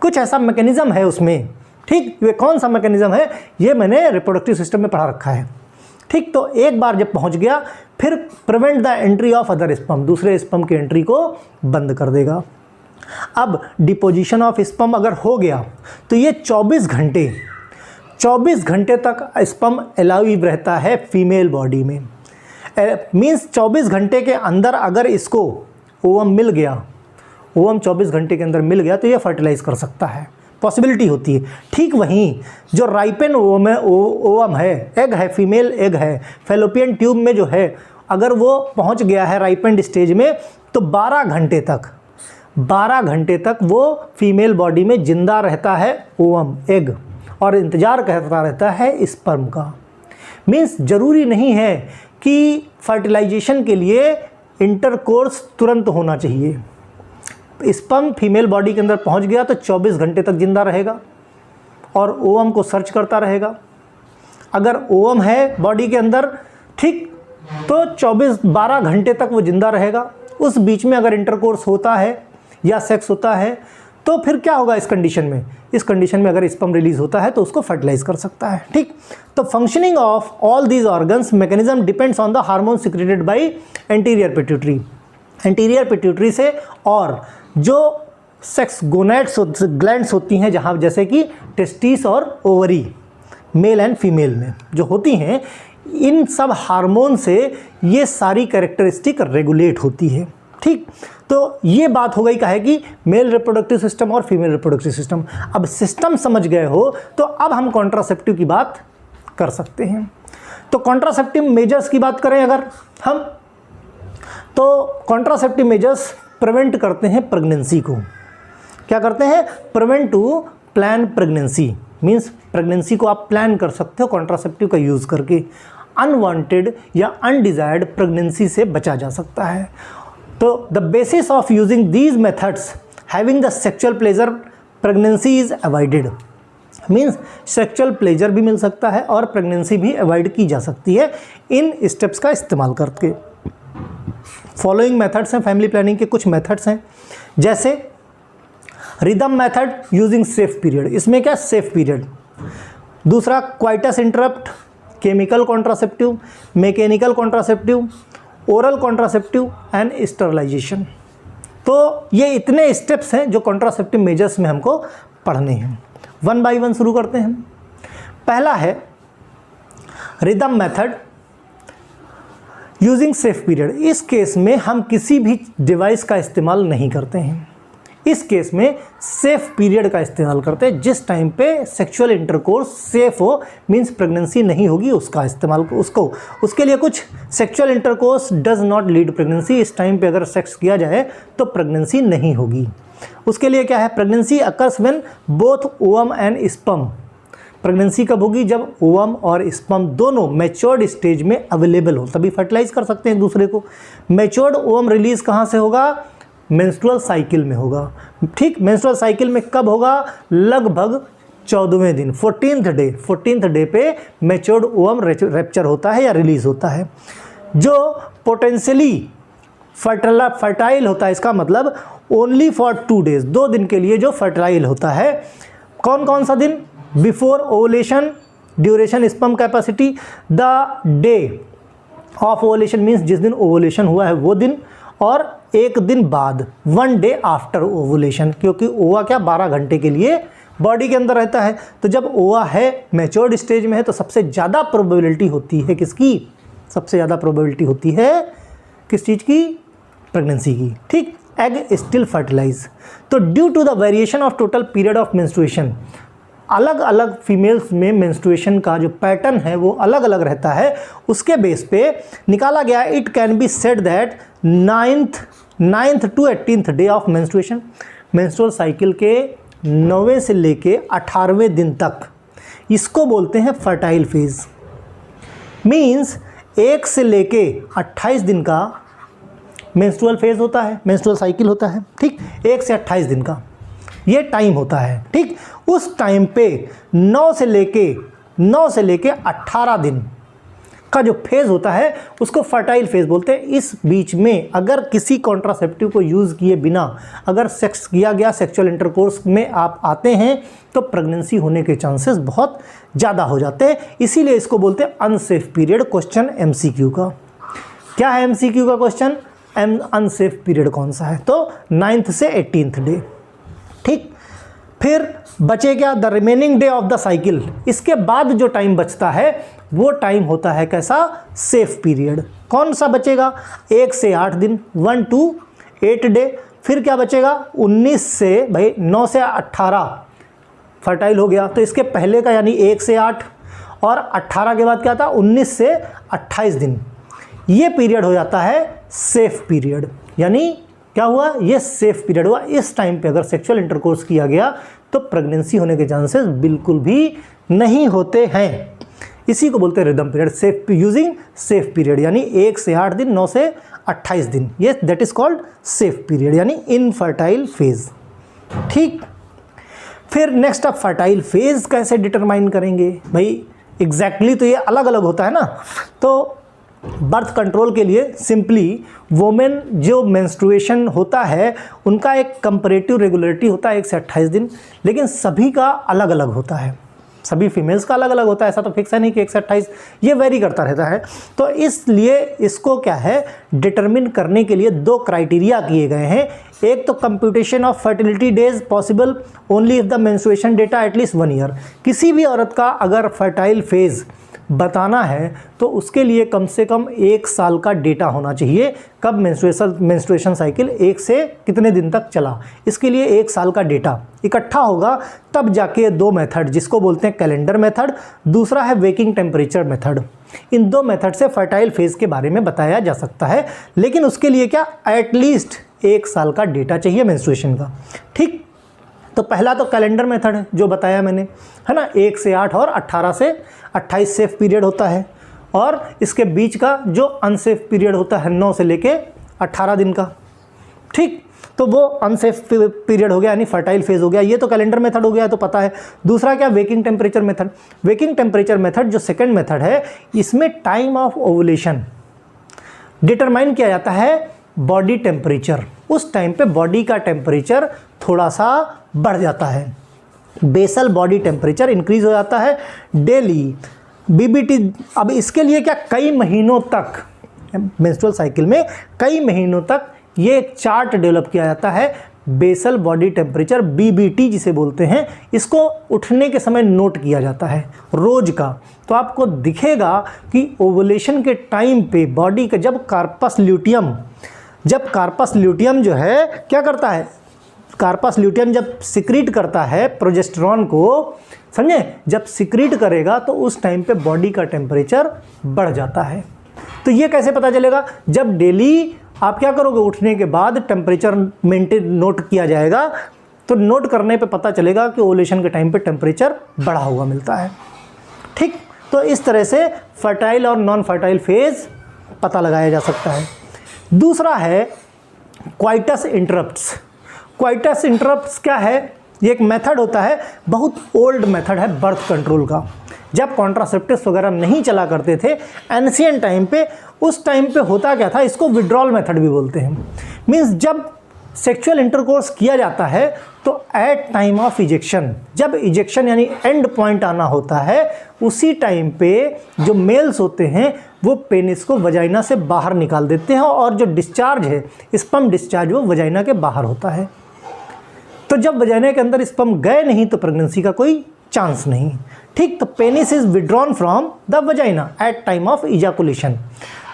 कुछ ऐसा मैकेनिज्म है उसमें, ठीक, ये कौन सा मैकेनिज्म है, ये मैंने रिप्रोडक्टिव सिस्टम में पढ़ा रखा है, ठीक। तो एक बार जब पहुंच गया फिर prevent the entry of other sperm, दूसरे स्पर्म की एंट्री को बंद कर देगा। अब डिपोजिशन ऑफ स्पर्म अगर हो गया तो ये 24 घंटे तक स्पर्म अलाइव रहता है फीमेल बॉडी में। मीन्स 24 घंटे के अंदर अगर इसको ओवम मिल गया, ओवम 24 घंटे के अंदर मिल गया तो ये फर्टिलाइज कर सकता है, पॉसिबिलिटी होती है। ठीक वहीं जो राइपेन ओवम है, एग है, फीमेल एग है, फैलोपियन ट्यूब में जो है, अगर वो पहुंच गया है राइपेंड स्टेज में तो 12 घंटे तक वो फीमेल बॉडी में जिंदा रहता है ओवम, एग, और इंतज़ार करता रहता है स्पर्म का। मीन्स ज़रूरी नहीं है कि फर्टिलाइजेशन के लिए इंटरकोर्स तुरंत होना चाहिए। स्पर्म फीमेल बॉडी के अंदर पहुंच गया तो 24 घंटे तक जिंदा रहेगा और ओवम को सर्च करता रहेगा। अगर ओवम है बॉडी के अंदर, ठीक, तो 12 घंटे तक वो जिंदा रहेगा। उस बीच में अगर इंटरकोर्स होता है या सेक्स होता है तो फिर क्या होगा इस कंडीशन में, इस कंडीशन में अगर स्पर्म रिलीज होता है तो उसको फर्टिलाइज कर सकता है, ठीक। तो functioning of all these organs mechanism depends on the hormone secreted by anterior pituitary, anterior pituitary से, और जो सेक्स गोनैड्स ग्लैंड्स होती हैं जहाँ, जैसे कि टेस्टिस और ओवरी मेल एंड फीमेल में जो होती हैं, इन सब हार्मोन से ये सारी कैरेक्टरिस्टिक रेगुलेट होती है, ठीक। तो ये बात हो गई का है कि मेल रिप्रोडक्टिव सिस्टम और फीमेल रिप्रोडक्टिव सिस्टम। अब सिस्टम समझ गए हो तो अब हम कॉन्ट्रासेप्टिव की बात कर सकते हैं। तो कॉन्ट्रासेप्टिव मेजर्स की बात करें अगर हम, तो कॉन्ट्रासेप्टिव मेजर्स प्रिवेंट करते हैं प्रेगनेंसी को। क्या करते हैं, prevent to plan pregnancy, means pregnancy को आप प्लान कर सकते हो कॉन्ट्रासेप्टिव का यूज़ करके। अनवांटेड या अनडिजायर्ड प्रेगनेंसी से बचा जा सकता है। तो the basis of using these methods having the sexual pleasure pregnancy is avoided, means sexual pleasure भी मिल सकता है और प्रेगनेंसी भी अवॉइड की जा सकती है इन स्टेप्स का इस्तेमाल करके। फॉलोइंग मेथड्स हैं, फैमिली प्लानिंग के कुछ मेथड्स हैं, जैसे rhythm method using safe period, इसमें क्या सेफ पीरियड। दूसरा coitus interrupt, chemical contraceptive, mechanical contraceptive, oral contraceptive and sterilization. तो ये इतने स्टेप्स हैं जो कॉन्ट्रासेप्टिव मेजर्स में हमको पढ़ने हैं। वन बाय वन शुरू करते हैं। पहला है rhythm method using safe period. इस केस में हम किसी भी डिवाइस का इस्तेमाल नहीं करते हैं। इस केस में सेफ पीरियड का इस्तेमाल करते हैं, जिस टाइम पे सेक्सुअल इंटरकोर्स सेफ हो, मींस प्रेगनेंसी नहीं होगी, उसका इस्तेमाल उसके लिए कुछ sexual intercourse does not lead pregnancy, इस टाइम पे अगर सेक्स किया जाए तो प्रेगनेंसी नहीं होगी। उसके लिए क्या है, pregnancy occurs when both ovum and sperm. Pregnancy कब होगी, जब ओवम और स्पर्म दोनों मैच्योर्ड स्टेज में अवेलेबल हो, तभी फर्टिलाइज कर सकते हैं दूसरे को। मैच्योर्ड ओवम रिलीज कहाँ से होगा, मेंस्ट्रुअल साइकिल में होगा, ठीक। मेंस्ट्रुअल साइकिल में कब होगा, लगभग 14वें दिन, 14th डे पे मैच्योर्ड ओवम रैप्चर होता है या रिलीज होता है, जो पोटेंशियली फर्टाइल होता है। इसका मतलब ओनली फॉर 2 days, 2 दिन के लिए जो फर्टाइल होता है। कौन कौन सा दिन, before ovulation duration sperm capacity, the day of ovulation means जिस दिन ओवुलेशन हुआ है वो दिन, और एक दिन बाद, 1 डे आफ्टर ओवुलेशन, क्योंकि ओवा क्या 12 घंटे के लिए बॉडी के अंदर रहता है। तो जब ओवा है मैच्योर्ड स्टेज में है तो सबसे ज़्यादा प्रोबेबिलिटी होती है किसकी? सबसे ज़्यादा प्रोबेबिलिटी होती है किस चीज़ की? प्रेगनेंसी की। ठीक, एग स्टिल फर्टिलाइज। तो due to the variation of total period of menstruation, अलग अलग फीमेल्स में मेंस्ट्रुएशन का जो पैटर्न है वो अलग अलग रहता है, उसके बेस पे निकाला गया it can be said that 9th to 18th day of menstruation, menstrual cycle के 9वें से लेके 18वें दिन तक, इसको बोलते हैं फर्टाइल फेज। मीन्स 1 से लेके 28 दिन का मेंस्ट्रुअल फेज होता है, मेंस्ट्रुअल साइकिल होता है। ठीक, 1 से 28 दिन का ये टाइम होता है। ठीक, उस टाइम पे 9 से लेके 18 दिन का जो फेज़ होता है उसको फर्टाइल फेज़ बोलते हैं। इस बीच में अगर किसी कॉन्ट्रासेप्टिव को यूज़ किए बिना अगर सेक्स किया गया, सेक्सुअल इंटरकोर्स में आप आते हैं तो प्रेगनेंसी होने के चांसेस बहुत ज़्यादा हो जाते हैं, इसीलिए इसको बोलते हैं अनसेफ पीरियड। क्वेश्चन MCQ का क्या है? MCQ का क्वेश्चन अनसेफ पीरियड कौन सा है? तो 9th से 18th डे। ठीक, फिर बचे क्या? The remaining day of the cycle. इसके बाद जो टाइम बचता है वो टाइम होता है कैसा? Safe period. कौन सा बचेगा? 1 से 8 दिन, 1 to 8 डे। फिर क्या बचेगा? 19 से 9 से 18 फर्टाइल हो गया, तो इसके पहले का यानी 1 से 8 और 18 के बाद क्या था? 19 से 28 दिन। ये पीरियड हो जाता है सेफ पीरियड। यानी क्या हुआ? ये सेफ पीरियड हुआ। इस टाइम पे अगर सेक्सुअल इंटरकोर्स किया गया तो प्रेगनेंसी होने के चांसेस बिल्कुल भी नहीं होते हैं। इसी को बोलते हैं rhythm period, safe using safe period, यानी 1 से 8 दिन, 9 से 28 दिन, ये that is called safe period, यानी इनफर्टाइल फेज। ठीक, फिर नेक्स्ट आप फर्टाइल फेज कैसे डिटरमाइन करेंगे भाई? एग्जैक्टली तो ये अलग अलग होता है ना। तो बर्थ कंट्रोल के लिए सिंपली वोमेन जो मेंस्ट्रुएशन होता है उनका एक कंपैरेटिव रेगुलरिटी होता है 1 से 28 दिन, लेकिन सभी का अलग अलग होता है, सभी फीमेल्स का अलग अलग होता है। ऐसा तो फिक्स है नहीं कि 1 से 28, ये वेरी करता रहता है। तो इसलिए इसको क्या है, डिटरमिन करने के लिए 2 क्राइटेरिया किए गए हैं। एक तो computation of fertility days possible only if the menstruation data at least 1 year. किसी भी औरत का अगर फर्टाइल फेज बताना है तो उसके लिए कम से कम 1 साल का डेटा होना चाहिए। कब मेंस्ट्रुएशन साइकिल 1 से कितने दिन तक चला, इसके लिए 1 साल का डेटा इकट्ठा होगा, तब जाके 2 मेथड जिसको बोलते हैं कैलेंडर मेथड, दूसरा है वेकिंग टेम्परेचर मेथड। इन 2 मेथड से फर्टाइल फेज के बारे में बताया जा सकता है, लेकिन उसके लिए क्या, एटलीस्ट 1 साल का डेटा चाहिए मेंस्ट्रुएशन का। ठीक, तो पहला तो कैलेंडर मेथड है जो बताया मैंने, है ना। 1 से 8 और 18 से 28 सेफ पीरियड होता है, और इसके बीच का जो अनसेफ पीरियड होता है 9 से लेके 18 दिन का। ठीक, तो वो अनसेफ पीरियड हो गया, यानी फर्टाइल फेज हो गया। ये तो कैलेंडर मेथड हो गया, तो पता है। दूसरा क्या, waking temperature method. Waking temperature method जो सेकेंड मेथड है, इसमें टाइम ऑफ ओवुलेशन डिटरमाइन किया जाता है बॉडी टेम्परेचर। उस टाइम पे बॉडी का टेम्परेचर थोड़ा सा बढ़ जाता है, बेसल बॉडी टेम्परेचर इंक्रीज हो जाता है डेली। BBT, अब इसके लिए क्या, कई महीनों तक मेंस्ट्रुअल साइकिल में कई महीनों तक ये एक चार्ट डेवलप किया जाता है, बेसल बॉडी टेम्परेचर BBT जिसे बोलते हैं। इसको उठने के समय नोट किया जाता है रोज का। तो आपको दिखेगा कि ओवुलेशन के टाइम पे बॉडी का जब कार्पस ल्यूटियम जो है क्या करता है, कार्पस ल्यूटियम जब सिक्रीट करता है प्रोजेस्टेरॉन को, समझे, जब सिक्रीट करेगा तो उस टाइम पे बॉडी का टेम्परेचर बढ़ जाता है। तो ये कैसे पता चलेगा, जब डेली आप क्या करोगे, उठने के बाद टेम्परेचर मेंटेन नोट किया जाएगा, तो नोट करने पे पता चलेगा कि ओवुलेशन के टाइम पे टेम्परेचर बढ़ा हुआ मिलता है। ठीक, तो इस तरह से फर्टाइल और नॉन फर्टाइल फेज पता लगाया जा सकता है। दूसरा है क्वाइटस इंटरप्ट्स। क्वाइटस इंटरप्ट्स क्या है, ये एक मेथड होता है, बहुत ओल्ड मेथड है बर्थ कंट्रोल का। जब कॉन्ट्रासेप्टिव्स वगैरह नहीं चला करते थे एंशिएंट टाइम पे, उस टाइम पे होता क्या था, इसको विड्रॉल मेथड भी बोलते हैं। मीन्स जब सेक्सुअल इंटरकोर्स किया जाता है तो एट टाइम ऑफ इजेक्शन, जब इजेक्शन यानी एंड पॉइंट आना होता है, उसी टाइम पे जो मेल्स होते हैं वो पेनिस को वजाइना से बाहर निकाल देते हैं और जो डिस्चार्ज है, स्पर्म डिस्चार्ज, वो वजाइना के बाहर होता है। तो जब वजाइना के अंदर स्पर्म गए नहीं तो प्रेगनेंसी का कोई चांस नहीं। ठीक, तो penis is withdrawn from the vagina at time of ejaculation.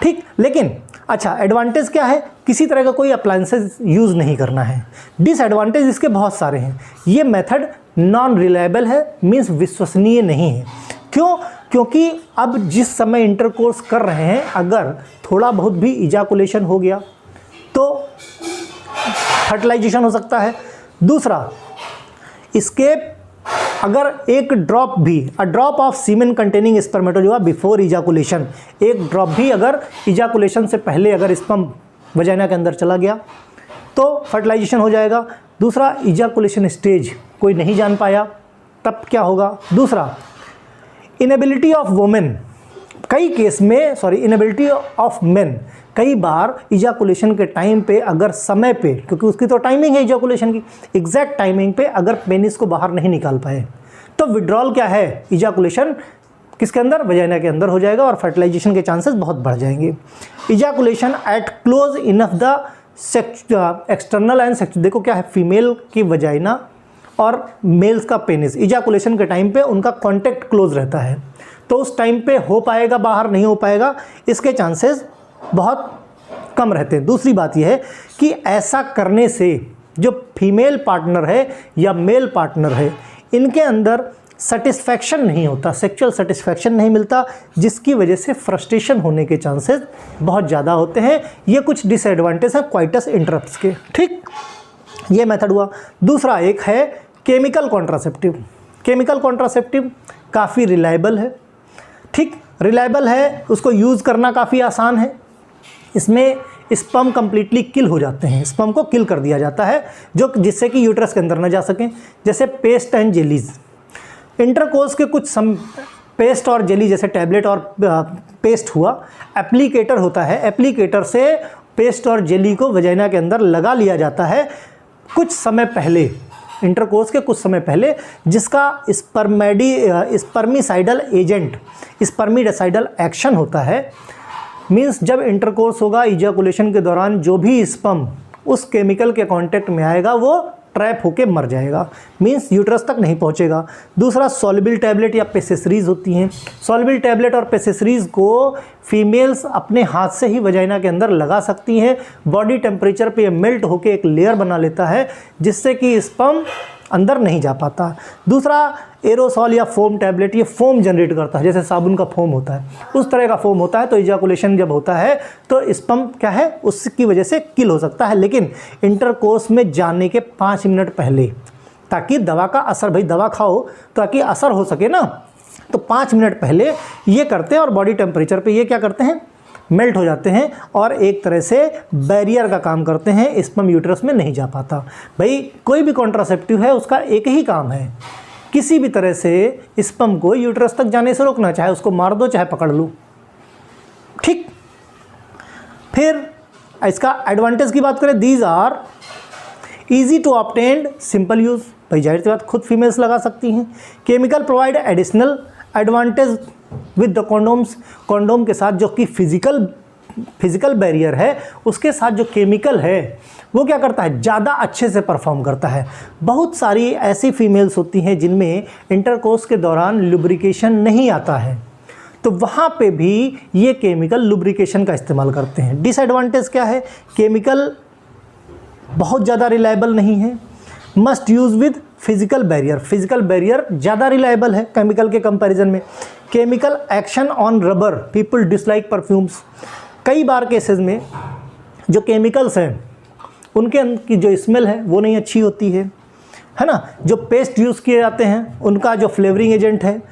ठीक, लेकिन अच्छा, एडवांटेज क्या है? किसी तरह का कोई अप्लायंसेस यूज़ नहीं करना है। डिसएडवांटेज इसके बहुत सारे हैं। ये मेथड नॉन रिलायबल है, मीन्स विश्वसनीय नहीं है। क्यों? क्योंकि अब जिस समय इंटरकोर्स कर रहे हैं, अगर थोड़ा बहुत भी इजाकुलेशन हो गया तो फर्टिलाइजेशन हो सकता है। दूसरा, इसके अगर एक ड्रॉप भी, a drop of semen containing spermatozoa before ejaculation, एक ड्रॉप भी अगर इजाकुलेशन से पहले अगर स्पर्म वजाइना के अंदर चला गया तो फर्टिलाइजेशन हो जाएगा। दूसरा, इजाकुलेशन स्टेज कोई नहीं जान पाया तब क्या होगा? दूसरा, इनेबिलिटी ऑफ वुमेन, कई केस में इनेबिलिटी ऑफ मेन, कई बार इजाकुलेशन के टाइम पे अगर समय पे, क्योंकि उसकी तो टाइमिंग है इजाकुलेशन की, एग्जैक्ट टाइमिंग पे अगर पेनिस को बाहर नहीं निकाल पाए तो विड्रॉल क्या है? इजाकुलेशन किसके अंदर? वजाइना के अंदर हो जाएगा और फर्टिलाइजेशन के चांसेस बहुत बढ़ जाएंगे। Ejaculation eight close enough the external and sex, देखो क्या है, फीमेल की वजाइना और मेल्स का पेनिस इजाकुलेशन के टाइम पे उनका कॉन्टेक्ट क्लोज रहता है, तो उस टाइम पे हो पाएगा, बाहर नहीं हो पाएगा, इसके चांसेस बहुत कम रहते हैं। दूसरी बात यह है कि ऐसा करने से जो फीमेल पार्टनर है या मेल पार्टनर है, इनके अंदर सेटिस्फैक्शन नहीं होता, सेक्सुअल सेटिस्फैक्शन नहीं मिलता, जिसकी वजह से फ्रस्ट्रेशन होने के चांसेस बहुत ज़्यादा होते हैं। ये कुछ डिसएडवांटेज हैं क्वाइटस इंटरप्ट्स के। ठीक, ये मेथड हुआ। दूसरा एक है केमिकल कॉन्ट्रासेप्टिव। केमिकल कॉन्ट्रासेप्टिव काफ़ी रिलायबल है। ठीक, रिलायबल है, उसको यूज़ करना काफ़ी आसान है। इसमें स्पर्म कंप्लीटली किल हो जाते हैं, स्पर्म को किल कर दिया जाता है, जो जिससे कि यूट्रस के अंदर न जा सकें। जैसे पेस्ट एंड जेलीज, इंटरकोर्स के कुछ पेस्ट और जेली, जैसे टैबलेट और पेस्ट हुआ, एप्लीकेटर होता है, एप्लीकेटर से पेस्ट और जेली को वजाइना के अंदर लगा लिया जाता है कुछ समय पहले, इंटरकोर्स के कुछ समय पहले, जिसका स्पर्मिसाइडल एजेंट, स्पर्मिडाइसाइडल एक्शन होता है। मीन्स जब इंटरकोर्स होगा, इजाकुलेशन के दौरान जो भी स्पर्म उस केमिकल के कांटेक्ट में आएगा वो ट्रैप होके मर जाएगा, मीन्स यूट्रस तक नहीं पहुंचेगा। दूसरा, सॉल्युबल टैबलेट या पेसेसरीज होती हैं। सॉल्युबल टैबलेट और पेसेसरीज को फीमेल्स अपने हाथ से ही वजाइना के अंदर लगा सकती हैं। बॉडी टेम्परेचर पे ये मेल्ट होके एक लेयर बना लेता है, जिससे कि स्पर्म अंदर नहीं जा पाता। दूसरा, एरोसॉल या फोम टैबलेट, ये फोम जनरेट करता है, जैसे साबुन का फोम होता है, उस तरह का फोम होता है। तो इजाकुलेशन जब होता है तो स्पर्म क्या है, उसकी वजह से किल हो सकता है, लेकिन इंटरकोर्स में जाने के 5 मिनट पहले, ताकि दवा का असर, भाई दवा खाओ ताकि असर हो सके ना, तो 5 मिनट पहले ये करते हैं और बॉडी टेम्परेचर पे ये क्या करते हैं, मेल्ट हो जाते हैं और एक तरह से बैरियर का काम करते हैं, स्पर्म यूट्रस में नहीं जा पाता। भाई कोई भी कॉन्ट्रासेप्टिव है, उसका एक ही काम है, किसी भी तरह से स्पर्म को यूट्रस तक जाने से रोकना, चाहे उसको मार दो चाहे पकड़ लो। ठीक, फिर इसका एडवांटेज की बात करें, these are easy to obtain, simple use, भाई जाहिर सी बात खुद फीमेल्स लगा सकती हैं। Chemical provide additional advantage with the condoms, condom के साथ जो कि फिजिकल बैरियर है, उसके साथ जो केमिकल है वो क्या करता है, ज़्यादा अच्छे से परफॉर्म करता है। बहुत सारी ऐसी फीमेल्स होती हैं जिनमें इंटरकोर्स के दौरान लुब्रिकेशन नहीं आता है, तो वहाँ पे भी ये केमिकल लुब्रिकेशन का इस्तेमाल करते हैं। डिसएडवांटेज क्या है, केमिकल बहुत ज़्यादा रिलायबल नहीं है। Must use with physical barrier, physical barrier ज़्यादा रिलायबल है केमिकल के कंपैरिजन में। Chemical action on rubber, people dislike perfumes, कई बार केसेस में जो केमिकल्स हैं उनके की जो स्मेल है वो नहीं अच्छी होती है ना। जो पेस्ट यूज़ किए जाते हैं उनका जो फ्लेवरिंग एजेंट है।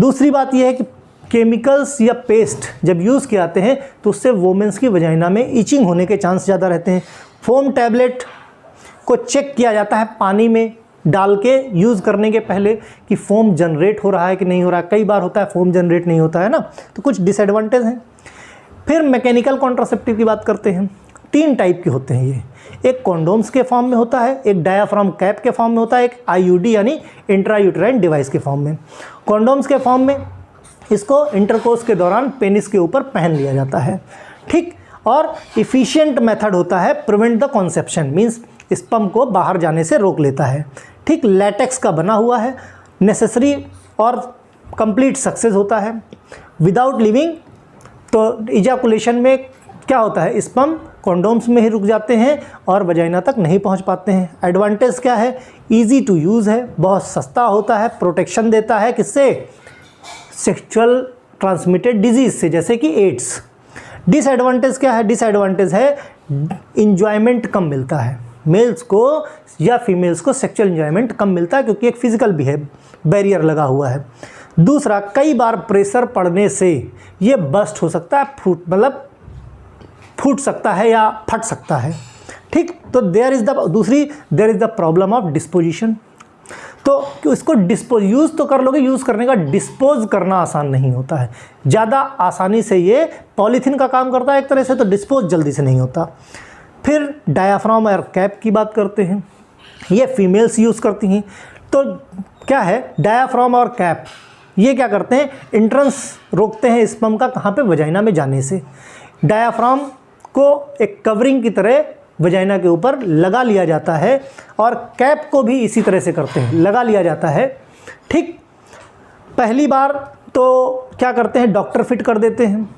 दूसरी बात यह है कि केमिकल्स या पेस्ट जब यूज़ किए जाते हैं तो उससे वोमेंस की वजाइना में ईचिंग होने के चांस ज़्यादा रहते हैं। फोम टैबलेट को चेक किया जाता है पानी में डाल के यूज़ करने के पहले कि फोम जनरेट हो रहा है कि नहीं हो रहा है। कई बार होता है फोम जनरेट नहीं होता है ना, तो कुछ डिसएडवांटेज हैं। फिर मैकेनिकल कॉन्ट्रासेप्टिव की बात करते हैं, 3 टाइप के होते हैं ये, एक कॉन्डोम्स के फॉर्म में होता है, एक डायाफ्राम कैप के फॉर्म में होता है, एक आईयूडी यानी इंट्रायूटेराइन डिवाइस के फॉर्म में। कॉन्डोम्स के फॉर्म में इसको इंटरकोर्स के दौरान पेनिस के ऊपर पहन लिया जाता है, ठीक। और इफ़िशिएंट मेथड होता है prevent the conception, means sperm को बाहर जाने से रोक लेता है, ठीक। लैटेक्स का बना हुआ है, नेसेसरी और कंप्लीट सक्सेस होता है विदाउट लिविंग। तो इजैकुलेशन में क्या होता है, स्पर्म कॉन्डोम्स में ही रुक जाते हैं और वजाइना तक नहीं पहुंच पाते हैं। एडवांटेज क्या है, इजी टू यूज़ है, बहुत सस्ता होता है, प्रोटेक्शन देता है किससे, सेक्सुअल ट्रांसमिटेड डिजीज़ से, जैसे कि एड्स। डिसएडवांटेज क्या है, डिसएडवांटेज है इंजॉयमेंट कम मिलता है, मेल्स को या फीमेल्स को सेक्सुअल इंजॉयमेंट कम मिलता है क्योंकि एक फिजिकल भी है, बैरियर लगा हुआ है। दूसरा, कई बार प्रेशर पड़ने से ये बस्ट हो सकता है, फूट सकता है या फट सकता है, ठीक। तो there is the problem of disposition. तो इसको यूज़ तो कर लोगे, यूज़ करने का डिस्पोज करना आसान नहीं होता है, ज़्यादा आसानी से ये पॉलीथीन का काम करता है एक तरह से, तो डिस्पोज जल्दी से नहीं होता। फिर डायाफ्राम और कैप की बात करते हैं, ये फीमेल्स यूज़ करती हैं। तो क्या है, डायाफ्राम और कैप ये क्या करते हैं, एंट्रेंस रोकते हैं स्पर्म का, कहाँ पे, वजाइना में जाने से। डायाफ्राम को एक कवरिंग की तरह वजाइना के ऊपर लगा लिया जाता है और कैप को भी इसी तरह से करते हैं, लगा लिया जाता है, ठीक। पहली बार तो क्या करते हैं, डॉक्टर फिट कर देते हैं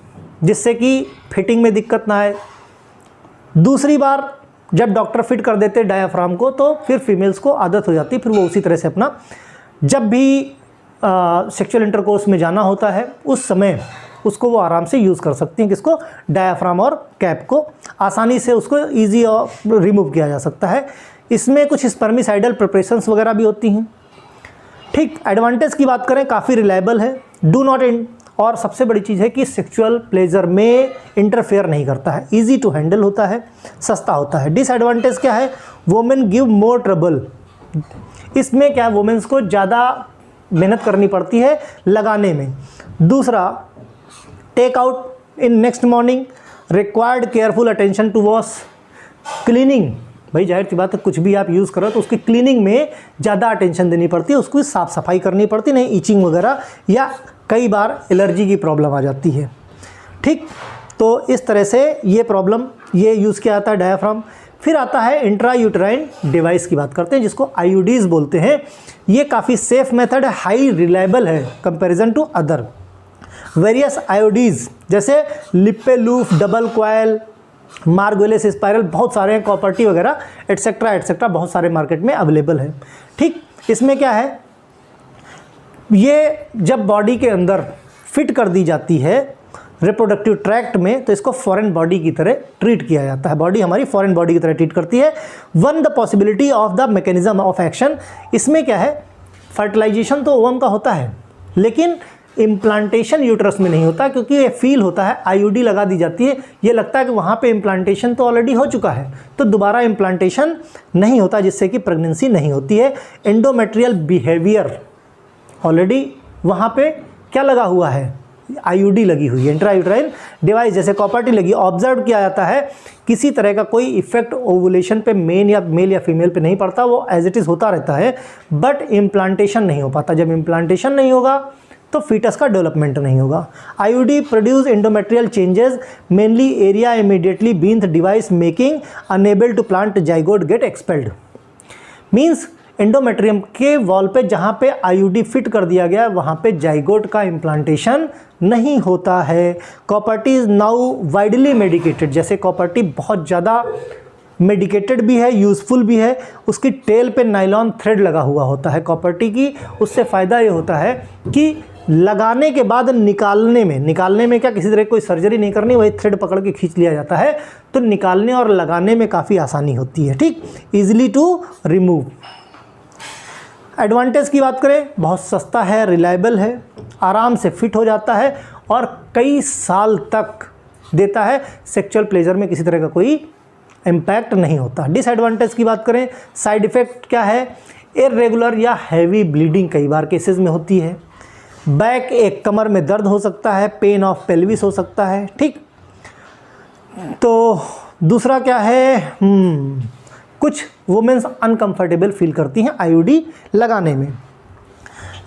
जिससे कि फिटिंग में दिक्कत ना आए। दूसरी बार जब डॉक्टर फिट कर देते हैं डायाफ्राम को, तो फिर फीमेल्स को आदत हो जाती है, फिर वो उसी तरह से अपना जब भी सेक्सुअल इंटरकोर्स में जाना होता है उस समय उसको वो आराम से यूज़ कर सकती हैं, किसको, डायाफ्राम और कैप को। आसानी से उसको ईजी और रिमूव किया जा सकता है। इसमें कुछ स्पर्मिसाइडल प्रिपरेशंस वगैरह भी होती हैं, ठीक। एडवांटेज की बात करें, काफ़ी रिलायबल है, डू नॉट और सबसे बड़ी चीज़ है कि सेक्सुअल प्लेजर में इंटरफेयर नहीं करता है, इजी टू हैंडल होता है, सस्ता होता है। डिसएडवांटेज क्या है, वोमेन गिव मोर ट्रबल। इसमें क्या है, वोमेन्स को ज़्यादा मेहनत करनी पड़ती है लगाने में। दूसरा, take out in next morning, required careful attention to wash, cleaning, भाई जाहिर सी बात है कुछ भी आप यूज़ करो तो उसकी क्लीनिंग में ज़्यादा अटेंशन देनी पड़ती है, उसकी साफ़ सफाई करनी पड़ती, नहीं ईचिंग वगैरह या कई बार एलर्जी की प्रॉब्लम आ जाती है, ठीक। तो इस तरह से ये प्रॉब्लम ये यूज़ किया जाता है डायाफ्राम। फिर आता है इंट्रायूटेराइन डिवाइस की बात करते हैं, जिसको आईयूडीज़ बोलते हैं। ये काफ़ी सेफ मेथड है, हाई रिलायबल है कंपैरिजन टू अदर वेरियस आईयूडीज़, जैसे लिप्पेलूफ, डबल कॉयल, मार्गोलिस स्पाइरल, बहुत सारे हैं, कॉपर्टी वगैरह एटसेट्रा एटसेट्रा, बहुत सारे मार्केट में अवेलेबल है, ठीक। इसमें क्या है, ये जब बॉडी के अंदर फिट कर दी जाती है रिप्रोडक्टिव ट्रैक्ट में, तो इसको फॉरेन बॉडी की तरह ट्रीट किया जाता है, बॉडी हमारी फॉरेन बॉडी की तरह ट्रीट करती है। One the possibility of the mechanism of action, इसमें क्या है, फर्टिलाइजेशन तो ओवम का होता है लेकिन इम्प्लांटेशन यूट्रस में नहीं होता, क्योंकि ये फील होता है, आईयूडी लगा दी जाती है, ये लगता है कि वहाँ पे इम्प्लांटेशन तो ऑलरेडी हो चुका है, तो दोबारा इम्प्लांटेशन नहीं होता, जिससे कि प्रेगनेंसी नहीं होती है। एंडोमेट्रियल बिहेवियर, ऑलरेडी वहाँ पे क्या लगा हुआ है, आईयूडी लगी हुई है, इंट्रायूटेराइन डिवाइस जैसे कॉपर्टी लगी, ऑब्जर्व किया जाता है, किसी तरह का कोई इफेक्ट ओवुलेशन पे मेल या फीमेल पे नहीं पड़ता, वो एज इट इज़ होता रहता है, बट इम्प्लांटेशन नहीं हो पाता। जब इम्प्लांटेशन नहीं होगा तो फीटस का डेवलपमेंट नहीं होगा। IUD produce endometrial changes, mainly area immediately beneath device making unable to plant zygote get expelled. Means endometrium के वॉल पे जहाँ पे आईयूडी फिट कर दिया गया है वहाँ पे जाइगोट का इम्प्लांटेशन नहीं होता है। Copper T is now widely medicated, जैसे कॉपर्टी बहुत ज़्यादा मेडिकेटेड भी है, यूज़फुल भी है, उसकी टेल पे नाइलॉन थ्रेड लगा हुआ होता है कॉपर्टी की। उससे फ़ायदा ये होता है कि लगाने के बाद निकालने में क्या किसी तरह कोई सर्जरी नहीं करनी, वही थ्रेड पकड़ के खींच लिया जाता है, तो निकालने और लगाने में काफ़ी आसानी होती है, ठीक, ईजिली टू रिमूव। एडवांटेज की बात करें, बहुत सस्ता है, रिलायबल है, आराम से फिट हो जाता है और कई साल तक देता है, सेक्सुअल प्लेजर में किसी तरह का कोई इम्पैक्ट नहीं होता। डिसएडवांटेज की बात करें, साइड इफ़ेक्ट क्या है, इर्रेगुलर या हैवी ब्लीडिंग कई बार केसेस में होती है, बैक एक, कमर में दर्द हो सकता है, पेन ऑफ पेल्विस हो सकता है, ठीक। तो दूसरा क्या है, कुछ वुमेन्स अनकंफर्टेबल फील करती हैं आईयूडी लगाने में।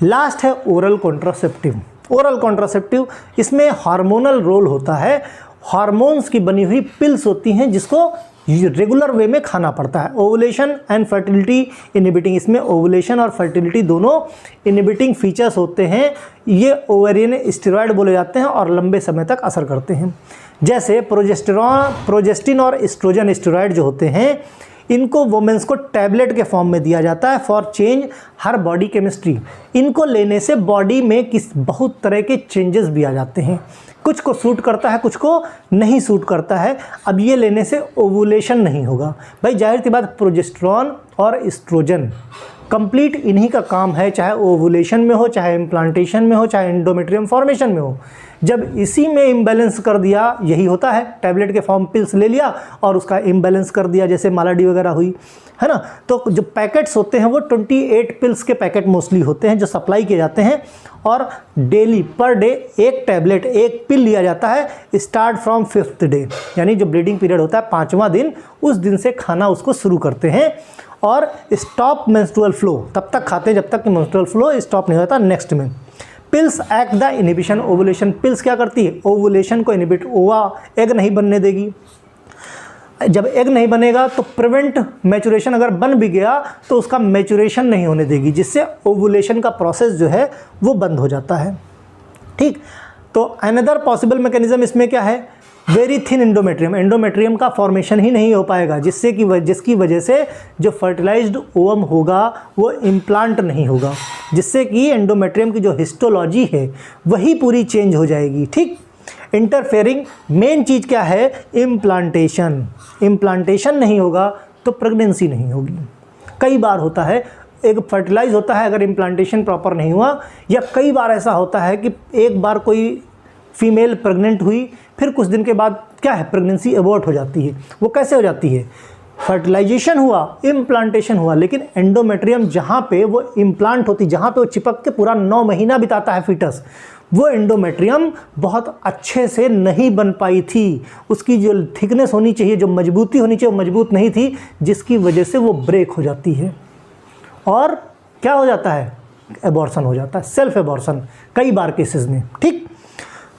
लास्ट है ओरल कॉन्ट्रासेप्टिव। ओरल कॉन्ट्रासेप्टिव, इसमें हार्मोनल रोल होता है, हार्मोन्स की बनी हुई पिल्स होती हैं जिसको रेगुलर वे में खाना पड़ता है। ओवुलेशन एंड फर्टिलिटी इनहिबिटिंग, इसमें ओवुलेशन और फर्टिलिटी दोनों इनहिबिटिंग फीचर्स होते हैं। ये ओवेरियन स्टेरॉयड बोले जाते हैं और लंबे समय तक असर करते हैं। जैसे प्रोजेस्टिन और एस्ट्रोजन स्टेरॉयड जो होते हैं, इनको वुमेन्स को टैबलेट के फॉर्म में दिया जाता है for change her body chemistry. इनको लेने से बॉडी में बहुत तरह के चेंजेस भी आ जाते हैं, कुछ को सूट करता है, कुछ को नहीं सूट करता है। अब ये लेने से ओवुलेशन नहीं होगा। भाई जाहिर सी बात, प्रोजेस्टेरॉन और एस्ट्रोजन कंप्लीट इन्हीं का काम है, चाहे ओवुलेशन में हो, चाहे इम्प्लांटेशन में हो, चाहे एंडोमेट्रियम फॉर्मेशन में हो। जब इसी में इम्बैलेंस कर दिया, यही होता है, टैबलेट के फॉर्म पिल्स ले लिया और उसका इम्बैलेंस कर दिया, जैसे मालाडी वगैरह हुई, है ना। तो जो पैकेट्स होते हैं वो 28 पिल्स के पैकेट मोस्टली होते हैं जो सप्लाई किए जाते हैं, और डेली पर डे एक टैबलेट, एक पिल लिया जाता है स्टार्ट फ्रॉम 5th डे, यानी जो ब्लीडिंग पीरियड होता है 5वां दिन, उस दिन से खाना उसको शुरू करते हैं। और स्टॉप मेंस्ट्रुअल फ्लो, तब तक खाते हैं जब तक कि मेंस्ट्रुअल फ्लो स्टॉप नहीं होता नेक्स्ट में। Pills act the inhibition ovulation, pills क्या करती है, ओवुलेशन को इनहिबिट, ओवा एग नहीं बनने देगी। जब एग नहीं बनेगा तो प्रिवेंट मैचुरेशन, अगर बन भी गया तो उसका मैचुरेशन नहीं होने देगी, जिससे ओवुलेशन का प्रोसेस जो है वो बंद हो जाता है। ठीक, तो अनदर पॉसिबल मैकेनिज्म इसमें क्या है, वेरी थिन एंडोमेट्रियम, एंडोमेट्रियम का फॉर्मेशन ही नहीं हो पाएगा, जिसकी वजह से जो फर्टिलाइज्ड ओवम होगा वो इम्प्लांट नहीं होगा, जिससे कि एंडोमेट्रियम की जो हिस्टोलॉजी है वही पूरी चेंज हो जाएगी। ठीक, इंटरफेयरिंग मेन चीज़ क्या है, इम्प्लांटेशन। इम्प्लांटेशन नहीं होगा तो प्रेगनेंसी नहीं होगी। कई बार होता है एक फर्टिलाइज होता है, अगर इम्प्लांटेशन प्रॉपर नहीं हुआ, या कई बार ऐसा होता है कि एक बार कोई फीमेल प्रेग्नेंट हुई, फिर कुछ दिन के बाद क्या है, प्रेगनेंसी अबॉर्ट हो जाती है। वो कैसे हो जाती है, फर्टिलाइजेशन हुआ, इम्प्लांटेशन हुआ, लेकिन एंडोमेट्रियम जहाँ पे वो इम्प्लांट होती, जहाँ पे वो चिपक के पूरा 9 महीना बिताता है फीटस, वो एंडोमेट्रियम बहुत अच्छे से नहीं बन पाई थी। उसकी जो थिकनेस होनी चाहिए, जो मजबूती होनी चाहिए, वो मजबूत नहीं थी, जिसकी वजह से वो ब्रेक हो जाती है और क्या हो जाता है, एबॉर्शन हो जाता है, सेल्फ एबॉर्शन कई बार केसेस में। ठीक,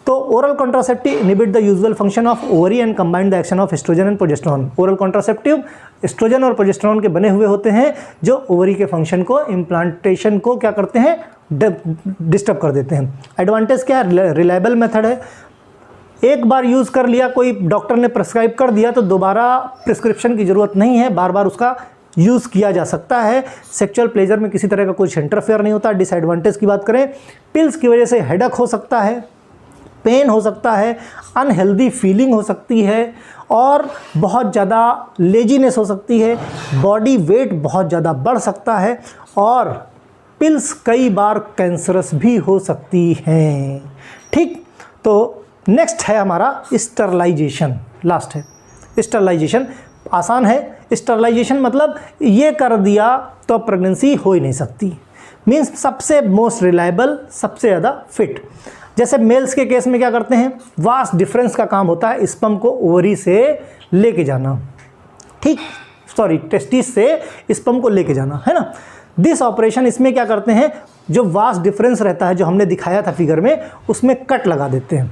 तो oral contraceptive inhibit the usual function of ovary and combine the action of estrogen and progesterone. Oral contraceptive estrogen और प्रोजेस्टेरॉन के बने हुए होते हैं जो ओवरी के फंक्शन को, इम्प्लांटेशन को क्या करते हैं, डिस्टर्ब कर देते हैं। एडवांटेज क्या है, रिलायबल मेथड है, एक बार यूज़ कर लिया, कोई डॉक्टर ने प्रिस्क्राइब कर दिया तो दोबारा प्रिस्क्रिप्शन की ज़रूरत नहीं है, बार बार उसका यूज़ किया जा सकता है। सेक्सुअल प्लेजर में किसी तरह का कुछ इंटरफेयर नहीं होता। डिसएडवांटेज की बात करें, पिल्स की वजह से हेडेक हो सकता है, पेन हो सकता है, अनहेल्दी फीलिंग हो सकती है, और बहुत ज़्यादा लेजीनेस हो सकती है, बॉडी वेट बहुत ज़्यादा बढ़ सकता है, और पिल्स कई बार कैंसरस भी हो सकती हैं। ठीक, तो नेक्स्ट है हमारा स्टरलाइजेशन, लास्ट है स्टरलाइजेशन। आसान है, स्टरलाइजेशन मतलब ये कर दिया तो प्रेगनेंसी हो ही नहीं सकती, मीन्स सबसे मोस्ट रिलायबल, सबसे ज़्यादा फिट। जैसे मेल्स के केस में क्या करते हैं, वास्ट डिफरेंस का काम होता है स्पर्म को ओवरी से लेके जाना, ठीक, सॉरी टेस्टिस से स्पर्म को लेके जाना, है ना। दिस ऑपरेशन, इसमें क्या करते हैं, जो वास्ट डिफरेंस रहता है जो हमने दिखाया था फिगर में, उसमें कट लगा देते हैं,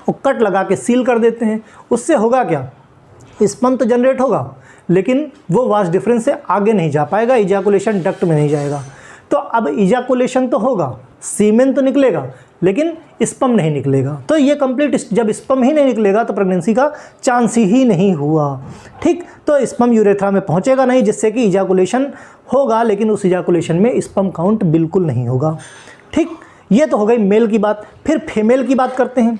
वो कट लगा के सील कर देते हैं। उससे होगा क्या, स्पर्म तो जनरेट होगा लेकिन वो वास्ट डिफरेंस से आगे नहीं जा पाएगा, इजैकुलेशन डक्ट में नहीं जाएगा। तो अब इजैकुलेशन तो होगा, सीमेन तो निकलेगा, लेकिन स्पर्म नहीं निकलेगा। तो ये कंप्लीट, जब स्पर्म ही नहीं निकलेगा तो प्रेगनेंसी का चांस ही नहीं हुआ। ठीक, तो स्पर्म यूरेथ्रा में पहुंचेगा नहीं, जिससे कि इजैकुलेशन होगा, लेकिन उस इजैकुलेशन में स्पर्म काउंट बिल्कुल नहीं होगा। ठीक, ये तो हो गई मेल की बात। फिर फीमेल की बात करते हैं।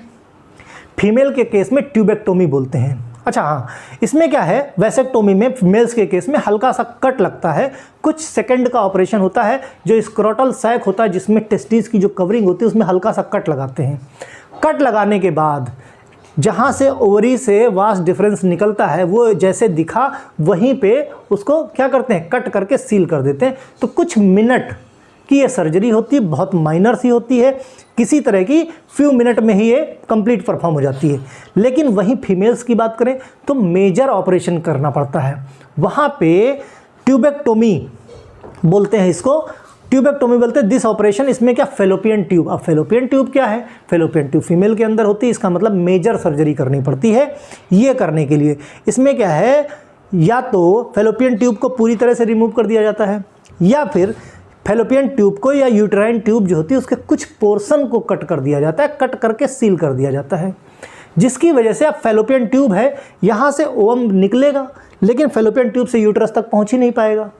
फीमेल के केस में ट्यूबेक्टोमी बोलते हैं। अच्छा हाँ, इसमें क्या है, वैसेक्टोमी में मेल्स के केस में हल्का सा कट लगता है, कुछ सेकंड का ऑपरेशन होता है, जो स्क्रोटल सैक होता है जिसमें टेस्टिस की जो कवरिंग होती है उसमें हल्का सा कट लगाते हैं। कट लगाने के बाद जहाँ से ओवरी से वास्ट डिफरेंस निकलता है वो जैसे दिखा वहीं पे उसको क्या करते हैं, कट करके सील कर देते हैं। तो कुछ मिनट कि ये सर्जरी होती है, बहुत माइनर सी होती है, किसी तरह की फ्यू मिनट में ही ये कंप्लीट परफॉर्म हो जाती है। लेकिन वहीं फीमेल्स की बात करें तो मेजर ऑपरेशन करना पड़ता है। वहाँ पे ट्यूबेक्टोमी बोलते हैं इसको, ट्यूबेक्टोमी बोलते हैं दिस ऑपरेशन। इसमें क्या, फेलोपियन ट्यूब। अब फेलोपियन ट्यूब क्या है, फेलोपियन ट्यूब फीमेल के अंदर होती है, इसका मतलब मेजर सर्जरी करनी पड़ती है। ये करने के लिए इसमें क्या है, या तो फेलोपियन ट्यूब को पूरी तरह से रिमूव कर दिया जाता है, या फिर फेलोपियन ट्यूब को या यूटेराइन ट्यूब जो होती है उसके कुछ पोर्शन को कट कर दिया जाता है, कट करके सील कर दिया जाता है, जिसकी वजह से अब फेलोपियन ट्यूब है, यहाँ से ओवम निकलेगा लेकिन फेलोपियन ट्यूब से यूट्रस तक पहुँच ही नहीं पाएगा,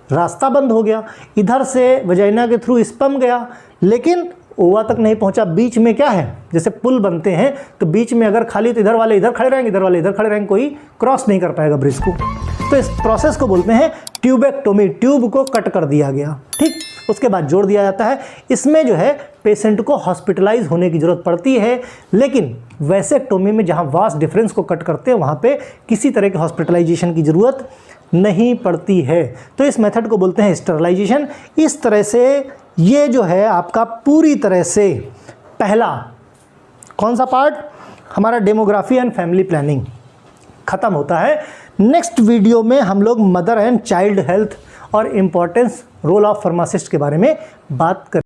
रास्ता बंद हो गया। इधर से वजाइना के थ्रू स्पर्म गया लेकिन ओवा तक नहीं पहुंचा। बीच में क्या है, जैसे पुल बनते हैं तो बीच में अगर खाली तो इधर वाले इधर खड़े रहेंगे, इधर वाले इधर खड़े रहेंगे, कोई क्रॉस नहीं कर पाएगा ब्रिज को। तो इस प्रोसेस को बोलते हैं ट्यूबेक्टोमी, ट्यूब को कट कर दिया गया, ठीक। उसके बाद जोड़ दिया जाता है। इसमें जो है पेशेंट को हॉस्पिटलाइज होने की ज़रूरत पड़ती है, लेकिन वैसेक्टोमी में जहाँ वास्ट डिफरेंस को कट करते हैं वहाँ पे किसी तरह के हॉस्पिटलाइजेशन की ज़रूरत नहीं पड़ती है। तो इस मेथड को बोलते हैं स्टरलाइजेशन। इस तरह से ये जो है आपका पूरी तरह से पहला कौन सा पार्ट, हमारा डेमोग्राफी एंड फैमिली प्लानिंग ख़त्म होता है। नेक्स्ट वीडियो में हम लोग मदर एंड चाइल्ड हेल्थ और इम्पोर्टेंस रोल ऑफ फार्मासिस्ट के बारे में बात करें।